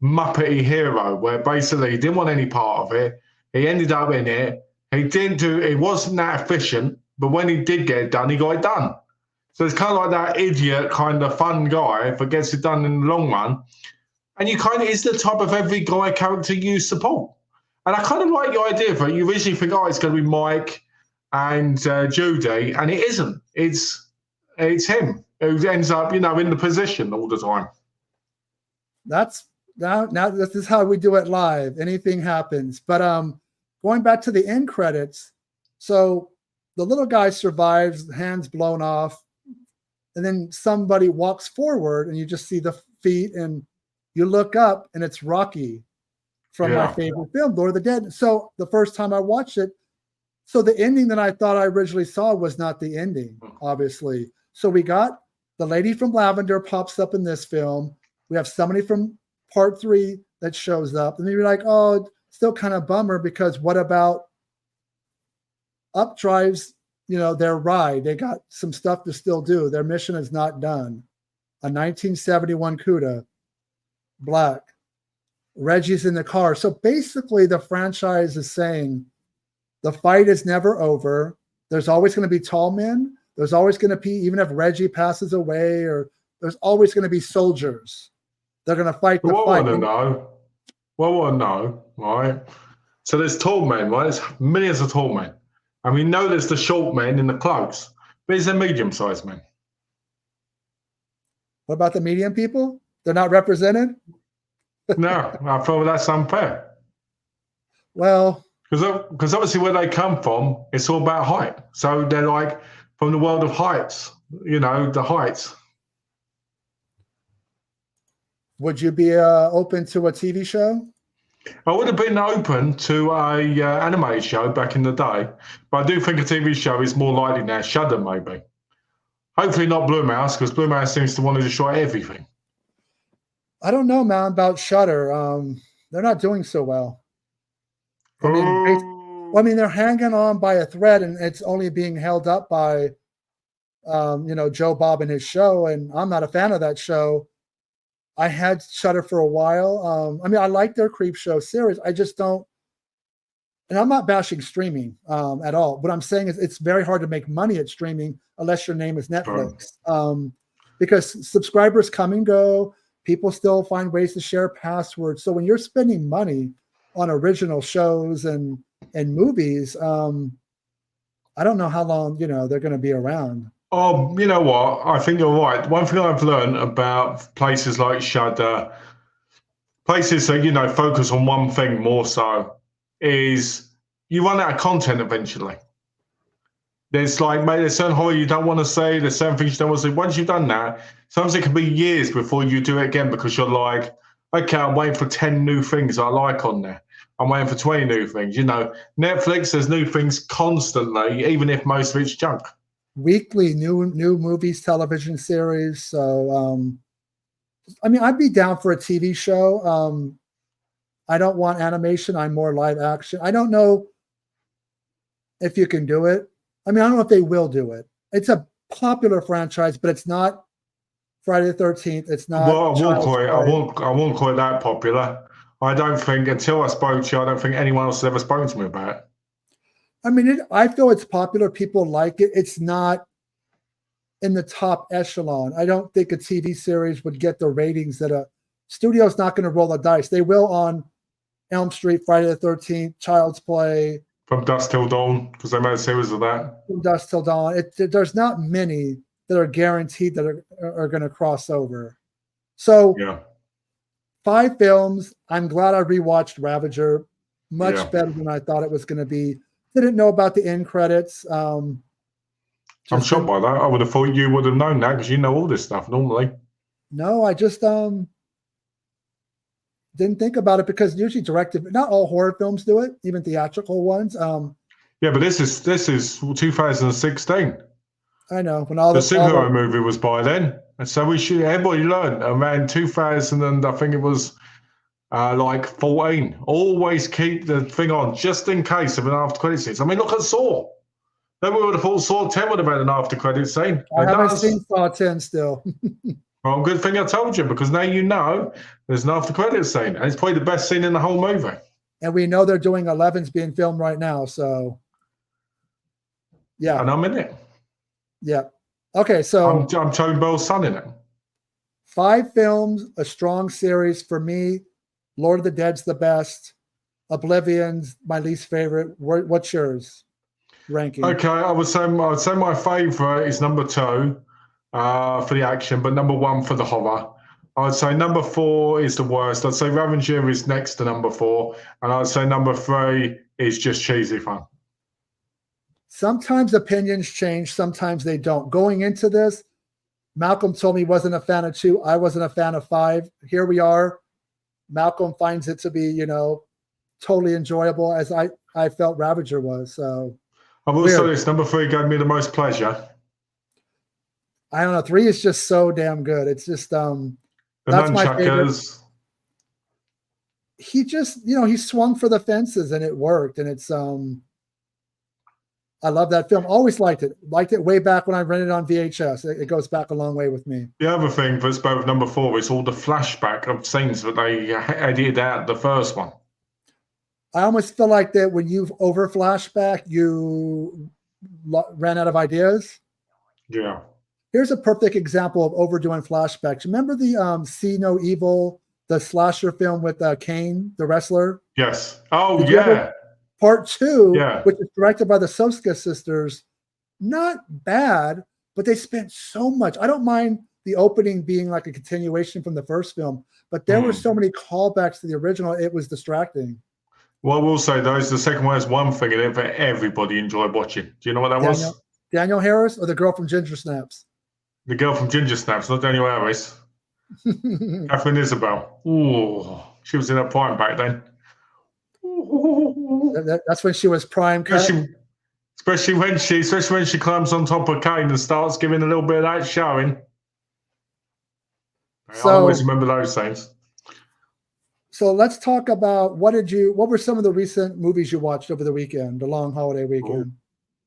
Muppety hero where basically he didn't want any part of it. He ended up in it. It wasn't that efficient, but when he did get it done, he got it done. So it's kind of like that idiot kind of fun guy that gets it done in the long run. And you kind of is the type of every guy character you support. And I kind of like the idea of it. You originally think, it's going to be Mike and Judy, and it isn't. It's him who ends up, in the position all the time. That's now this is how we do it live. Anything happens. But going back to the end credits, so the little guy survives, hands blown off, and then somebody walks forward, and you just see the feet, and you look up, and it's Rocky from my favorite film, Lord of the Dead. So the first time I watched it, so the ending that I thought I originally saw was not the ending, obviously. So we got the lady from Lavender pops up in this film. We have somebody from part 3 that shows up. And then you're like, oh, still kind of bummer because what about Updrive's, their ride? They got some stuff to still do. Their mission is not done. A 1971 Cuda, black. Reggie's in the car. So basically the franchise is saying the fight is never over. There's always going to be tall men. There's always going to be, even if Reggie passes away, or there's always going to be soldiers. They're going to fight the fight. Well, no, right? So there's tall men, right? There's millions of tall men. And we know there's the short men in the cloaks, but it's the medium-sized men. What about the medium people? They're not represented? No, I feel that's unfair. Well, because obviously where they come from, it's all about height. So they're like from the world of heights, the heights. Would you be open to a TV show? I would have been open to a animated show back in the day, but I do think a TV show is more likely now. Shudder, maybe. Hopefully not Blue Mouse, because Blue Mouse seems to want to destroy everything. I don't know, man, about Shudder. They're not doing so well. I mean, they're hanging on by a thread, and it's only being held up by, Joe Bob and his show. And I'm not a fan of that show. I had Shudder for a while. I mean, I like their Creep Show series. I just don't, and I'm not bashing streaming at all. What I'm saying is it's very hard to make money at streaming unless your name is Netflix, because subscribers come and go. People still find ways to share passwords. So when you're spending money on original shows and movies, I don't know how long they're going to be around. Oh, you know what? I think you're right. One thing I've learned about places like Shudder, places that focus on one thing more so, is you run out of content eventually. There's there's certain horror you don't want to see. There's certain things you don't want to see. Once you've done that, sometimes it can be years before you do it again because you're like, okay, I'm waiting for 10 new things I like on there. I'm waiting for 20 new things. Netflix, there's new things constantly, even if most of it's junk. Weekly new movies, television series. So, I mean, I'd be down for a TV show. I don't want animation. I'm more live action. I don't know if you can do it. I mean, I don't know if they will do it. It's a popular franchise, but it's not Friday the 13th. It's not. Well, I won't call it that popular. I don't think, until I spoke to you, I don't think anyone else has ever spoken to me about it. I mean, I feel it's popular. People like it. It's not in the top echelon. I don't think a TV series would get the ratings that a studio's not going to roll the dice. They will on Elm Street, Friday the 13th, Child's Play. From Dusk Till Dawn, because they made a series of that. From Dusk Till Dawn. There's not many that are guaranteed that are going to cross over. So, yeah. 5 films. I'm glad I rewatched Ravager. Much better than I thought it was going to be. Didn't know about the end credits. I'm shocked by that. I would have thought you would have known that because you know all this stuff normally. No, I just didn't think about it because usually not all horror films do it, even theatrical ones. Yeah, but this is 2016. I know when all the superhero movie was by then, and so everybody learned around 2000, and I think it was. 14. Always keep the thing on just in case of an after credit scene. I mean, look at Saw. Then we would have thought Saw 10 would have had an after credit scene. I haven't seen Saw 10 still. Well, good thing I told you because now you know there's an after credit scene, and it's probably the best scene in the whole movie. And we know they're doing 11's being filmed right now, so yeah. And I'm in it. Yeah. Okay, so I'm Tony Bell's son in it. 5 films, a strong series for me. Lord of the Dead's the best. Oblivion's my least favorite. What's yours ranking? Okay, I would say my favorite is number 2 for the action, but number 1 for the horror. I would say number 4 is the worst. I'd say Ravager is next to number 4, and I'd say number 3 is just cheesy fun. Sometimes opinions change, sometimes they don't. Going into this, Malcolm told me he wasn't a fan of 2. I wasn't a fan of 5. Here we are. Malcolm finds it to be, totally enjoyable as I felt Ravager was. So I will say this, number 3 gave me the most pleasure. I don't know. 3 is just so damn good. It's just that's my favorite. He just, he swung for the fences and it worked. And it's I love that film. Always liked it. Liked it way back when I rented it on VHS. It goes back a long way with me. The other thing that's both number 4 is all the flashback of scenes that they edited out the first one. I almost feel like that when you've over flashback, you ran out of ideas. Yeah. Here's a perfect example of overdoing flashbacks. Remember the See No Evil, the slasher film with Kane, the wrestler. Yes. Oh, yeah. Part 2, yeah. which is directed by the Soska sisters, not bad, but they spent so much. I don't mind the opening being like a continuation from the first film, but there were so many callbacks to the original, it was distracting. Well, I will say, though, is the second one has one thing in it that everybody enjoyed watching. Do you know what that was? Daniel Harris or the girl from Ginger Snaps? The girl from Ginger Snaps, not Daniel Harris. Catherine Isabel. Ooh, she was in her prime back then. That's when she was prime cut. Especially when she climbs on top of Kane and starts giving a little bit of that showing. I always remember those scenes. So let's talk about what were some of the recent movies you watched over the weekend, the long holiday weekend?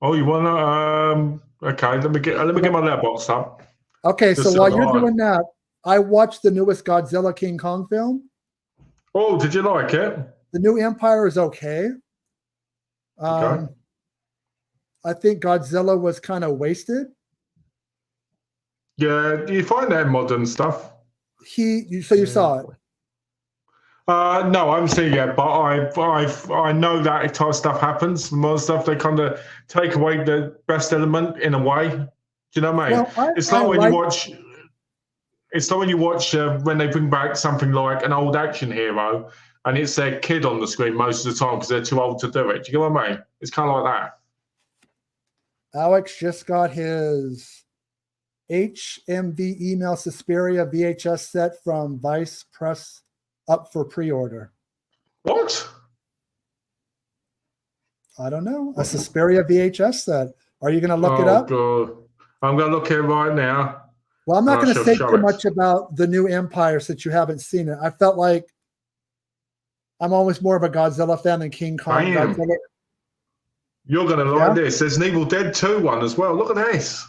Oh, you want to? Okay, let me get my letterbox up. Okay, so while you're doing that, I watched the newest Godzilla King Kong film. Oh, did you like it? The new Empire is okay. Okay. I think Godzilla was kind of wasted. Yeah, do you find that in modern stuff? You saw it? No, I haven't seen it yet, but I know that type of stuff happens. Modern stuff, they kind of take away the best element in a way. Do you know what I mean? Well, it's like when you watch. It's like when you watch when they bring back something like an old action hero, and it's their kid on the screen most of the time because they're too old to do it. Do you get what I mean? It's kind of like that. Alex just got his HMV email Suspiria VHS set from Vice Press up for pre-order. What? I don't know. A Suspiria VHS set. Are you going to look it up? God. I'm going to look at it right now. Well, I'm not going to say too much about the new Empire since you haven't seen it. I felt like I'm always more of a Godzilla fan than King Kong. Godzilla. You're going to like this. There's an Evil Dead 2 one as well. Look at this.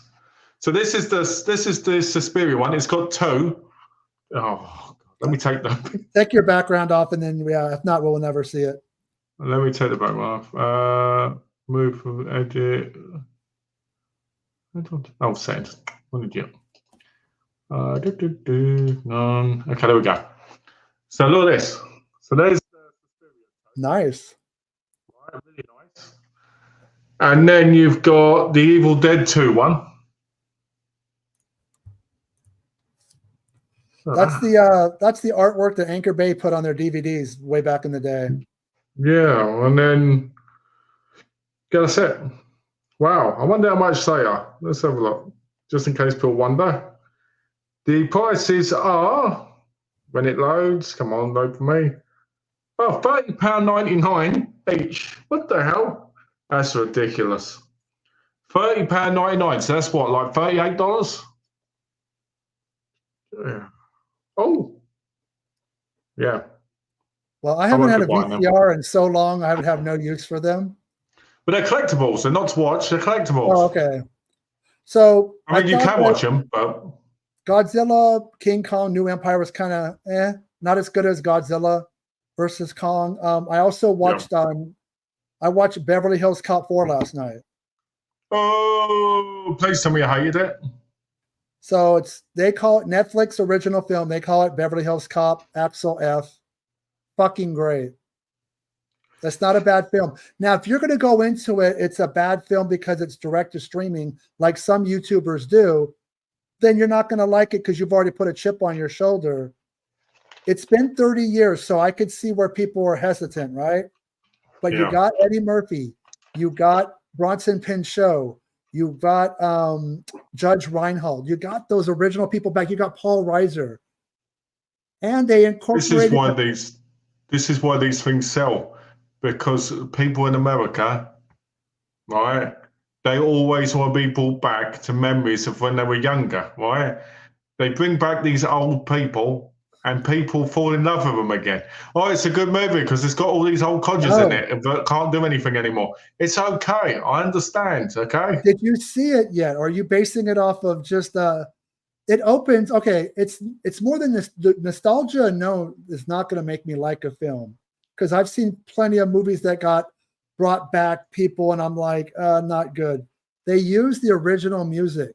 So this is the Suspiria one. It's got 2. Oh, God. Let me take them. Take your background off, and then if not, we'll never see it. Let me take the background off. Move from edit. Oh, send. What did you? None. Okay, there we go. So look at this. So there's nice. Right, really nice. And then you've got the Evil Dead 2 one. That's the artwork that Anchor Bay put on their DVDs way back in the day. Yeah, and then get a set. Wow, I wonder how much they are. Let's have a look, just in case people wonder. The prices are, when it loads, come on, load for me. Oh, £30.99 each. What the hell? That's ridiculous. £30.99. So that's what, like $38? Yeah. Oh. Yeah. Well, I haven't had a VCR in so long, I would have no use for them. But they're collectibles. They're not to watch. They're collectibles. Oh, okay. So I mean, you can watch them, but Godzilla, King Kong, New Empire was kind of not as good as Godzilla versus Kong. I also watched I watched Beverly Hills Cop 4 last night. Oh, please tell me you hated it. So they call it Netflix original film. They call it Beverly Hills Cop Axel F. Fucking great. That's not a bad film. Now, if you're going to go into it, it's a bad film because it's direct to streaming, like some YouTubers do, then you're not going to like it because you've already put a chip on your shoulder. It's been 30 years, so I could see where people were hesitant, right? But you got Eddie Murphy, you got Bronson Pinchot, you got Judge Reinhold, you got those original people back, you got Paul Reiser, and they incorporated. This is why these things sell, because people in America, right? They always want to be brought back to memories of when they were younger, right? They bring back these old people, and people fall in love with them again. Oh, it's a good movie because it's got all these old codgers in it that can't do anything anymore. It's okay. I understand, okay? Did you see it yet? Or are you basing it off of just it opens, okay, it's more than this. The nostalgia, no, is not going to make me like a film. Because I've seen plenty of movies that got brought back people, and I'm like, not good. They use the original music.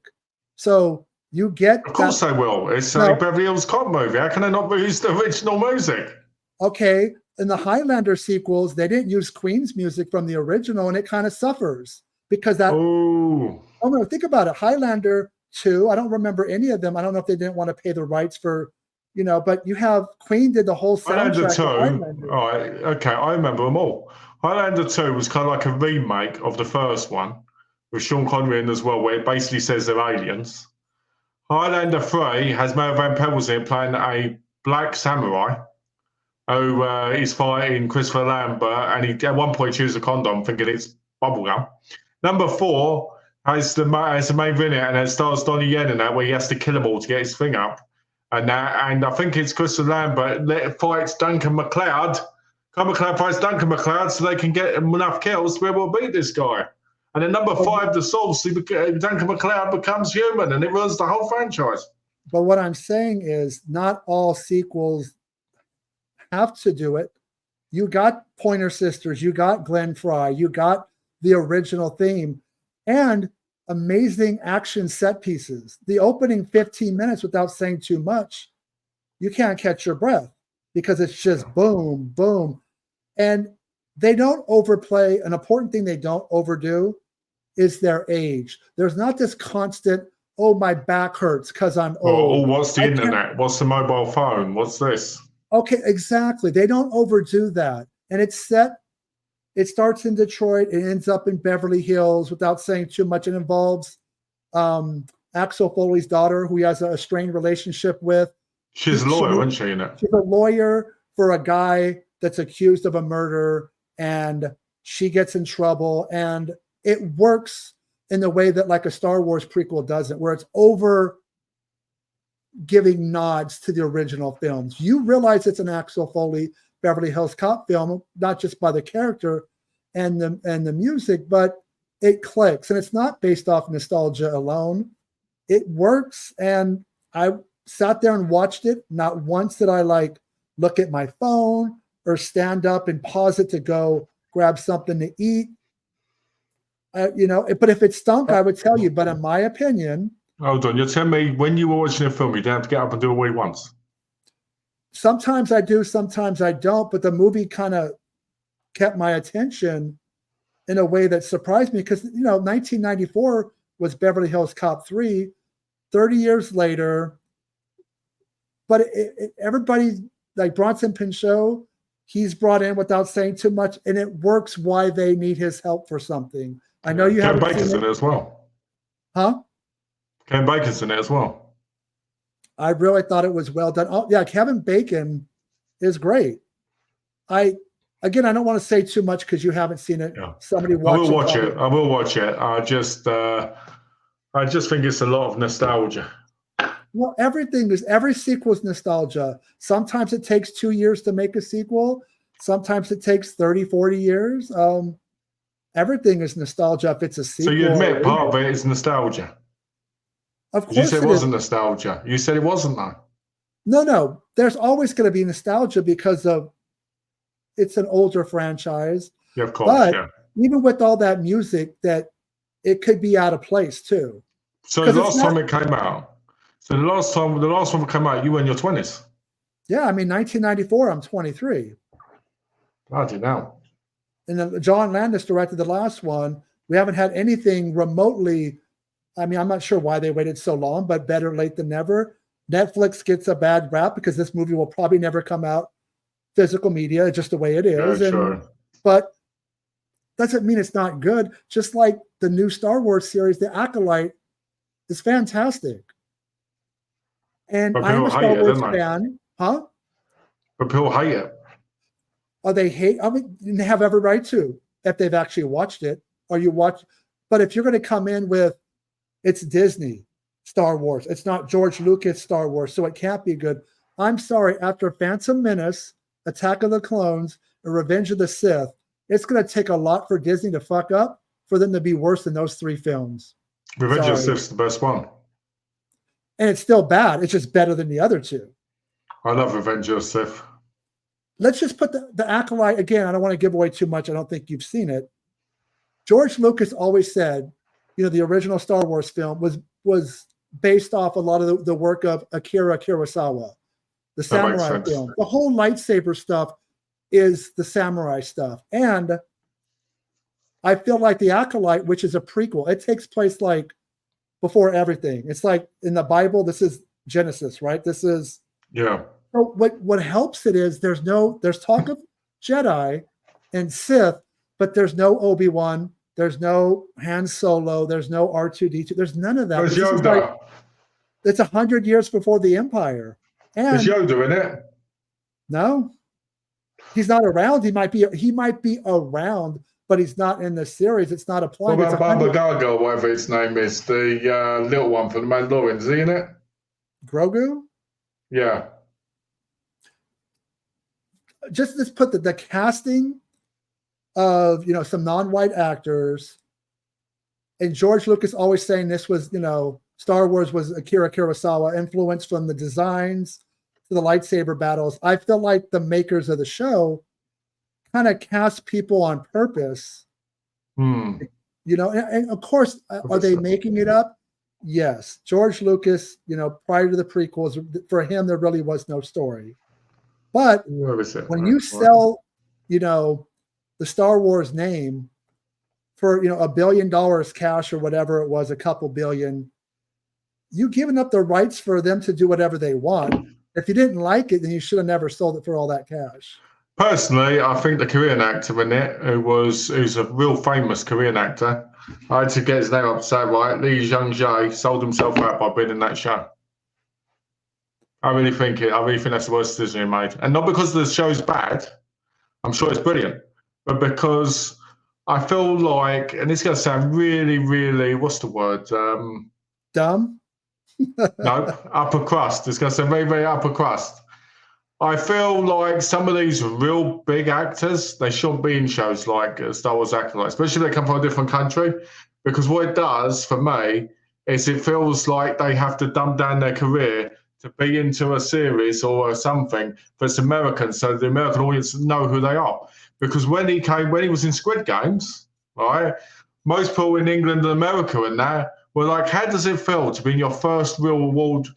So You get Of course they will. It's a Beverly Hills Cop movie. How can they not use the original music? Okay, in the Highlander sequels, they didn't use Queen's music from the original, and it kind of suffers because that. Oh no, think about it. Highlander 2, I don't remember any of them. I don't know if they didn't want to pay the rights for, but you have Queen did the whole soundtrack. Highlander 2. All right, okay, I remember them all. Highlander 2 was kind of like a remake of the first one with Sean Connery in as well, where it basically says they're aliens. Highlander 3 has Mel Van Peebles in playing a black samurai who is fighting Christopher Lambert, and he at one point chews a condom thinking it's bubblegum. Number 4 has the main villain, and it stars Donnie Yen in that, where he has to kill them all to get his thing up. And I think it's Christopher Lambert fights Duncan MacLeod. MacLeod fights Duncan MacLeod so they can get enough kills where we'll beat this guy. And then number 5, the source, Duncan MacLeod becomes human, and it ruins the whole franchise. But what I'm saying is, not all sequels have to do it. You got Pointer Sisters, you got Glenn Fry, you got the original theme, and amazing action set pieces. The opening 15 minutes, without saying too much, you can't catch your breath because it's just boom, boom. And they don't overplay. An important thing they don't overdo is their age. There's not this constant, oh, my back hurts because I'm old. Oh, what's the internet? What's the mobile phone? What's this? Okay, exactly. They don't overdo that. And it starts in Detroit. It ends up in Beverly Hills without saying too much. It involves Axel Foley's daughter, who he has a strained relationship with. She's a lawyer, isn't she? She's a lawyer for a guy that's accused of a murder, and she gets in trouble. And it works in the way that like a Star Wars prequel doesn't, where it's over giving nods to the original films. You realize it's an Axel Foley Beverly Hills Cop film, not just by the character and the music, but it clicks. And it's not based off nostalgia alone. It works. And I sat there and watched it. Not once did I look at my phone or stand up and pause it to go grab something to eat. But if it stunk, I would tell you. But in my opinion, hold on, you're telling me when you were watching a film, you didn't have to get up and do it all at once? Sometimes I do, sometimes I don't. But the movie kind of kept my attention in a way that surprised me because, 1994 was Beverly Hills Cop 3, 30 years later. But everybody, like Bronson Pinchot, he's brought in without saying too much, and it works why they need his help for something. I know you have. Ken Bacon's in it as well. Huh? Ken Bacon's in it as well. I really thought it was well done. Oh, yeah, Kevin Bacon is great. I don't want to say too much because you haven't seen it. Yeah. Somebody watch it. I will watch it. I just think it's a lot of nostalgia. Well, every sequel is nostalgia. Sometimes it takes 2 years to make a sequel. Sometimes it takes 30, 40 years. Everything is nostalgia if it's a sequel. So you admit part of it is nostalgia? Of course. You said it wasn't nostalgia. You said it wasn't, though. No. There's always going to be nostalgia because it's an older franchise. Yeah, of course. But even with all that music, that it could be out of place too. So the last time it came out. So the last one came out, you were in your 20s. Yeah, 1994. I'm 23. Bloody hell. And then John Landis directed the last one. We haven't had anything remotely. I'm not sure why they waited so long, but better late than never. Netflix gets a bad rap because this movie will probably never come out physical media, just the way it is. Yeah, sure. But doesn't mean it's not good. Just like the new Star Wars series, The Acolyte, is fantastic. And I'm a Star Wars fan. Huh? But people hate it. Oh, they hate? They have every right to, if they've actually watched it. But if you're going to come in with, it's Disney Star Wars, it's not George Lucas Star Wars, so it can't be good. I'm sorry, after Phantom Menace, Attack of the Clones, and Revenge of the Sith, it's going to take a lot for Disney to fuck up for them to be worse than those 3 films. Revenge of the Sith's the best one. And it's still bad. It's just better than the other 2. I love Revenge of the Sith. Let's just put the Acolyte, again, I don't want to give away too much. I don't think you've seen it. George Lucas always said, the original Star Wars film was based off a lot of the work of Akira Kurosawa, the samurai film. The whole lightsaber stuff is the samurai stuff. And I feel like The Acolyte, which is a prequel, it takes place like before everything. It's like in the Bible, this is Genesis, right? This is So what helps it is there's talk of Jedi and Sith, but there's no Obi-Wan, there's no Han Solo, there's no R2-D2, there's none of that. There's Yoda. It's 100 years before the Empire. And there's Yoda in it. No, he's not around. He might be around, but he's not in the series. It's not applied. What about Baba Gaga or whatever its name is, the little one from the Mandalorian? Is he in it? Grogu? Yeah. Just let's put the casting of some non-white actors, and George Lucas always saying this was Star Wars was Akira Kurosawa influence from the designs to the lightsaber battles. I feel like the makers of the show kind of cast people on purpose. And of course, are they making it up? Yes. George Lucas, prior to the prequels, for him, there really was no story. But when you sell, the Star Wars name for, $1 billion cash or whatever it was, a couple billion, you've given up the rights for them to do whatever they want. If you didn't like it, then you should have never sold it for all that cash. Personally, I think the Korean actor in it, who's a real famous Korean actor, I had to get his name up to say it right, Lee Jung-jae, sold himself out by being in that show. I really think that's the worst decision he made. And not because the show's bad, I'm sure it's brilliant, but because I feel like, and it's going to sound really, really, what's the word? Dumb? No, upper crust. It's going to sound very, very upper crust. I feel like some of these real big actors, they shouldn't be in shows like Star Wars Acolyte, especially if they come from a different country, because what it does for me is it feels like they have to dumb down their career to be into a series or something that's American, so the American audience know who they are. Because when he was in Squid Games, right, most people in England and America and that were like, how does it feel to be in your first real award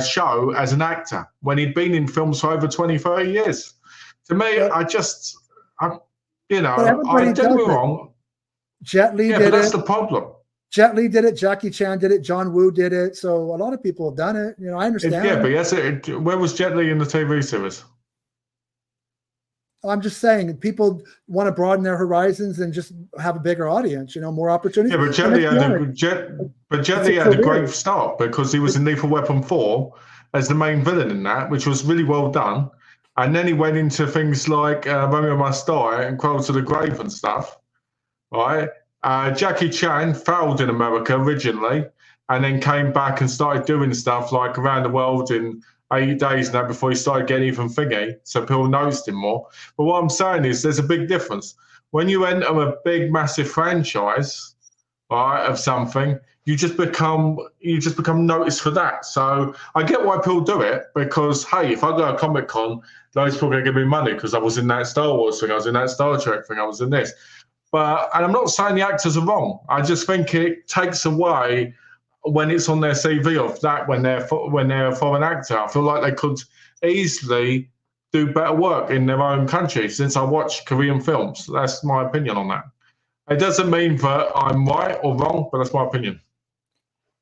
show as an actor when he'd been in films for over 20, 30 years? To me, I don't get me wrong. Jet Li did it. But that's the problem. Jet Li did it. Jackie Chan did it. John Woo did it. So a lot of people have done it. I understand. But where was Jet Li in the TV series? I'm just saying, people want to broaden their horizons and just have a bigger audience, more opportunities. Yeah, but Jet Li had a great start because he was in Lethal Weapon 4 as the main villain in that, which was really well done. And then he went into things like Romeo Must Die and Crawl to the Grave and stuff, right? Jackie Chan failed in America originally and then came back and started doing stuff like around the world in 8 days now before he started getting even thingy, so people noticed him more. But what I'm saying is there's a big difference. When you enter a big, massive franchise, right, of something, you just become noticed for that. So I get why people do it, because, hey, if I go to Comic-Con, those people are going to give me money because I was in that Star Wars thing, I was in that Star Trek thing, I was in this. And I'm not saying the actors are wrong. I just think it takes away when it's on their CV of that when they're a foreign actor. I feel like they could easily do better work in their own country since I watch Korean films. That's my opinion on that. It doesn't mean that I'm right or wrong, but that's my opinion.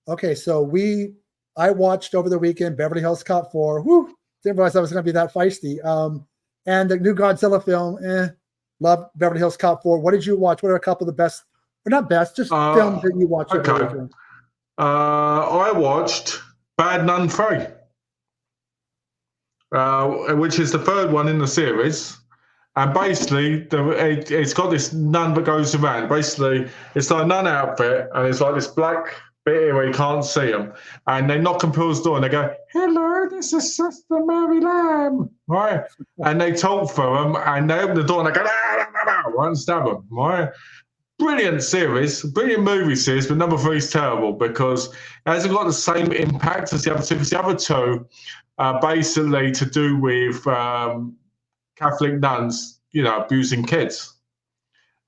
Okay, so I watched over the weekend Beverly Hills Cop 4. Whew, didn't realize I was going to be that feisty. And the new Godzilla film, love Beverly Hills Cop 4. What did you watch? What are a couple of the best, or not best, just films that you watched over the weekend? I watched Bad Nun 3, which is the third one in the series. And basically, it's got this nun that goes around. Basically, it's like a nun outfit, and it's like this black bit here where you can't see them. And they knock on people's door, and they go, "Hello, this is Sister Mary Lamb," right? And they talk for them, and they open the door, and they go, right, and stab them, right? Brilliant series, brilliant movie series, but number 3 is terrible because it hasn't got the same impact as the other two. Because the other two are basically to do with Catholic nuns, abusing kids.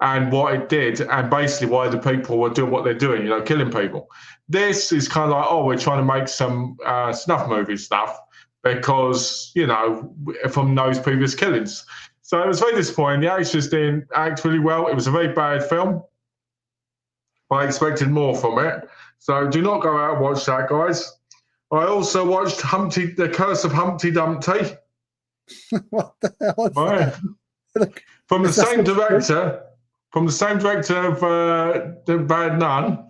and what it did, and basically why the people were doing what they're doing, killing people. This is kind of like, we're trying to make some snuff movie stuff because, from those previous killings. So it was very disappointing. The actors didn't act really well. It was a very bad film. I expected more from it. So do not go out and watch that, guys. I also watched The Curse of Humpty Dumpty. What the hell is that? From the same director of The Bad Nun.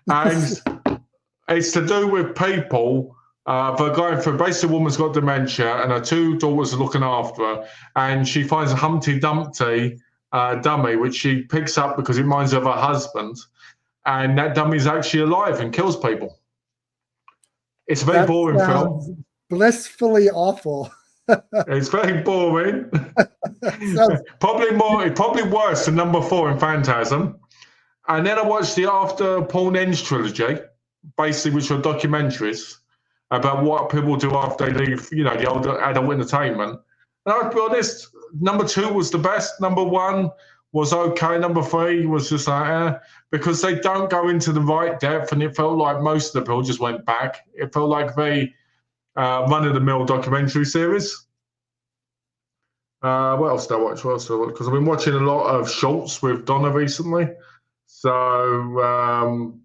And it's to do with people that are going through, basically a woman's got dementia and her two daughters are looking after her, and she finds a Humpty Dumpty dummy, which she picks up because it reminds her of her husband, and that dummy's actually alive and kills people. It's a very boring film. Blissfully awful. It's very boring. Probably worse than number 4 in Phantasm. And then I watched the After Porn Ends trilogy, basically, which are documentaries about what people do after they leave, the old adult entertainment. And I'll be honest, number 2 was the best. Number 1 was okay. Number 3 was just like, because they don't go into the right depth, and it felt like most of the people just went back. It felt like a very run-of-the-mill documentary series. What else did I watch? Because I've been watching a lot of shorts with Donna recently. So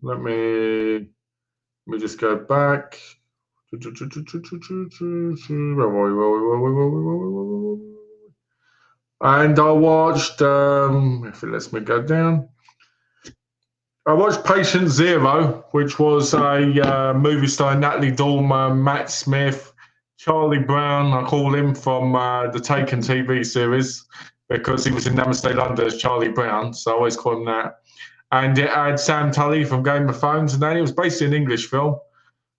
let me just go back. And I watched, if it lets me go down, I watched Patient Zero, which was a movie starring Natalie Dormer, Matt Smith, Charlie Brown, I call him, from the Taken TV series, because he was in Namaste London as Charlie Brown, so I always call him that. And it had Sam Tully from Game of Thrones, and then it was basically an English film,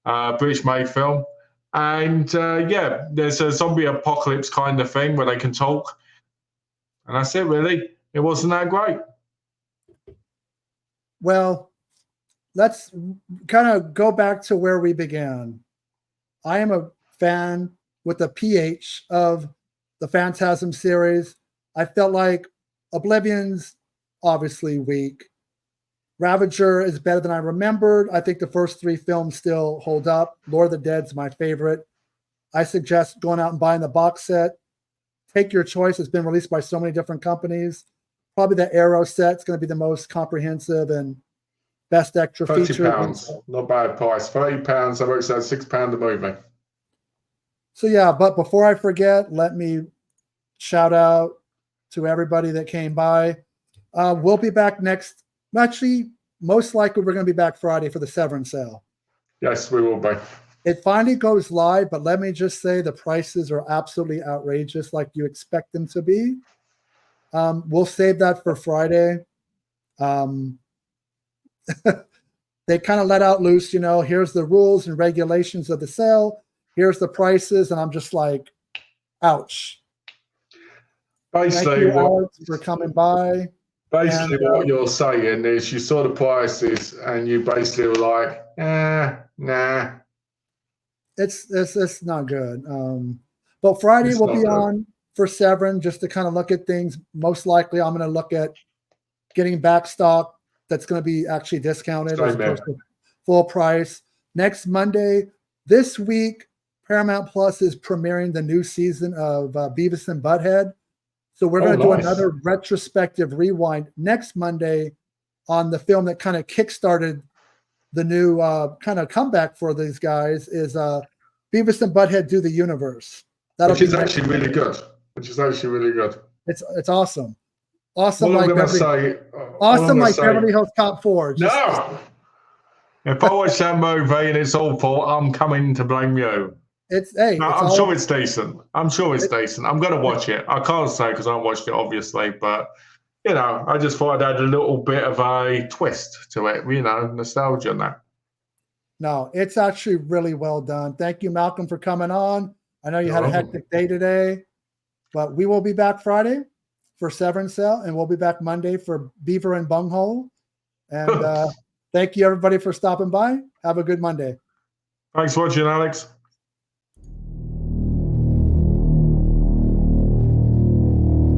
British-made film. And there's a zombie apocalypse kind of thing where they can talk. And that's it, really. It wasn't that great. Well, let's kind of go back to where we began. I am a fan with a PH of the Phantasm series. I felt like Oblivion's obviously weak. Ravager is better than I remembered. I think the first 3 films still hold up. Lord of the Dead's my favorite. I suggest going out and buying the box set. Take your choice. It's been released by so many different companies. Probably the Arrow set's going to be the most comprehensive and best extra features. £30, not bad price. £30, that works out £6 a movie. So yeah, but before I forget, let me shout out to everybody that came by. We'll be back next. Actually, most likely we're going to be back Friday for the Severance sale. Yes, we will be. It finally goes live, but let me just say the prices are absolutely outrageous, like you expect them to be. We'll save that for Friday. They kind of let out loose, here's the rules and regulations of the sale. Here's the prices. And I'm just like, ouch. Basically, thank you, Alex, for coming by. Basically, what you're saying is you saw the prices and you basically were like, nah. It's not good. But Friday we'll be on for Severin just to kind of look at things. Most likely I'm going to look at getting back stock that's going to be actually discounted as opposed to full price. Next Monday, this week, Paramount Plus is premiering the new season of Beavis and Butthead. So we're going to do another retrospective rewind next Monday on the film that kind of kickstarted the new kind of comeback for these guys is Beavis and Butthead Do the Universe. Which is actually really good. It's awesome. Awesome. What like I'm going to say. Awesome like Beverly Hills Cop 4. No. If I watch that movie and it's awful, I'm coming to blame you. I'm sure it's decent. I'm decent. I'm going to watch it. I can't say because I haven't watched it, obviously, but I just thought I'd add a little bit of a twist to it, nostalgia and that. No, it's actually really well done. Thank you, Malcolm, for coming on. I know you had a hectic day today, but we will be back Friday for Severance Sale, and we'll be back Monday for Beaver and Bunghole. And thank you, everybody, for stopping by. Have a good Monday. Thanks for watching, Alex.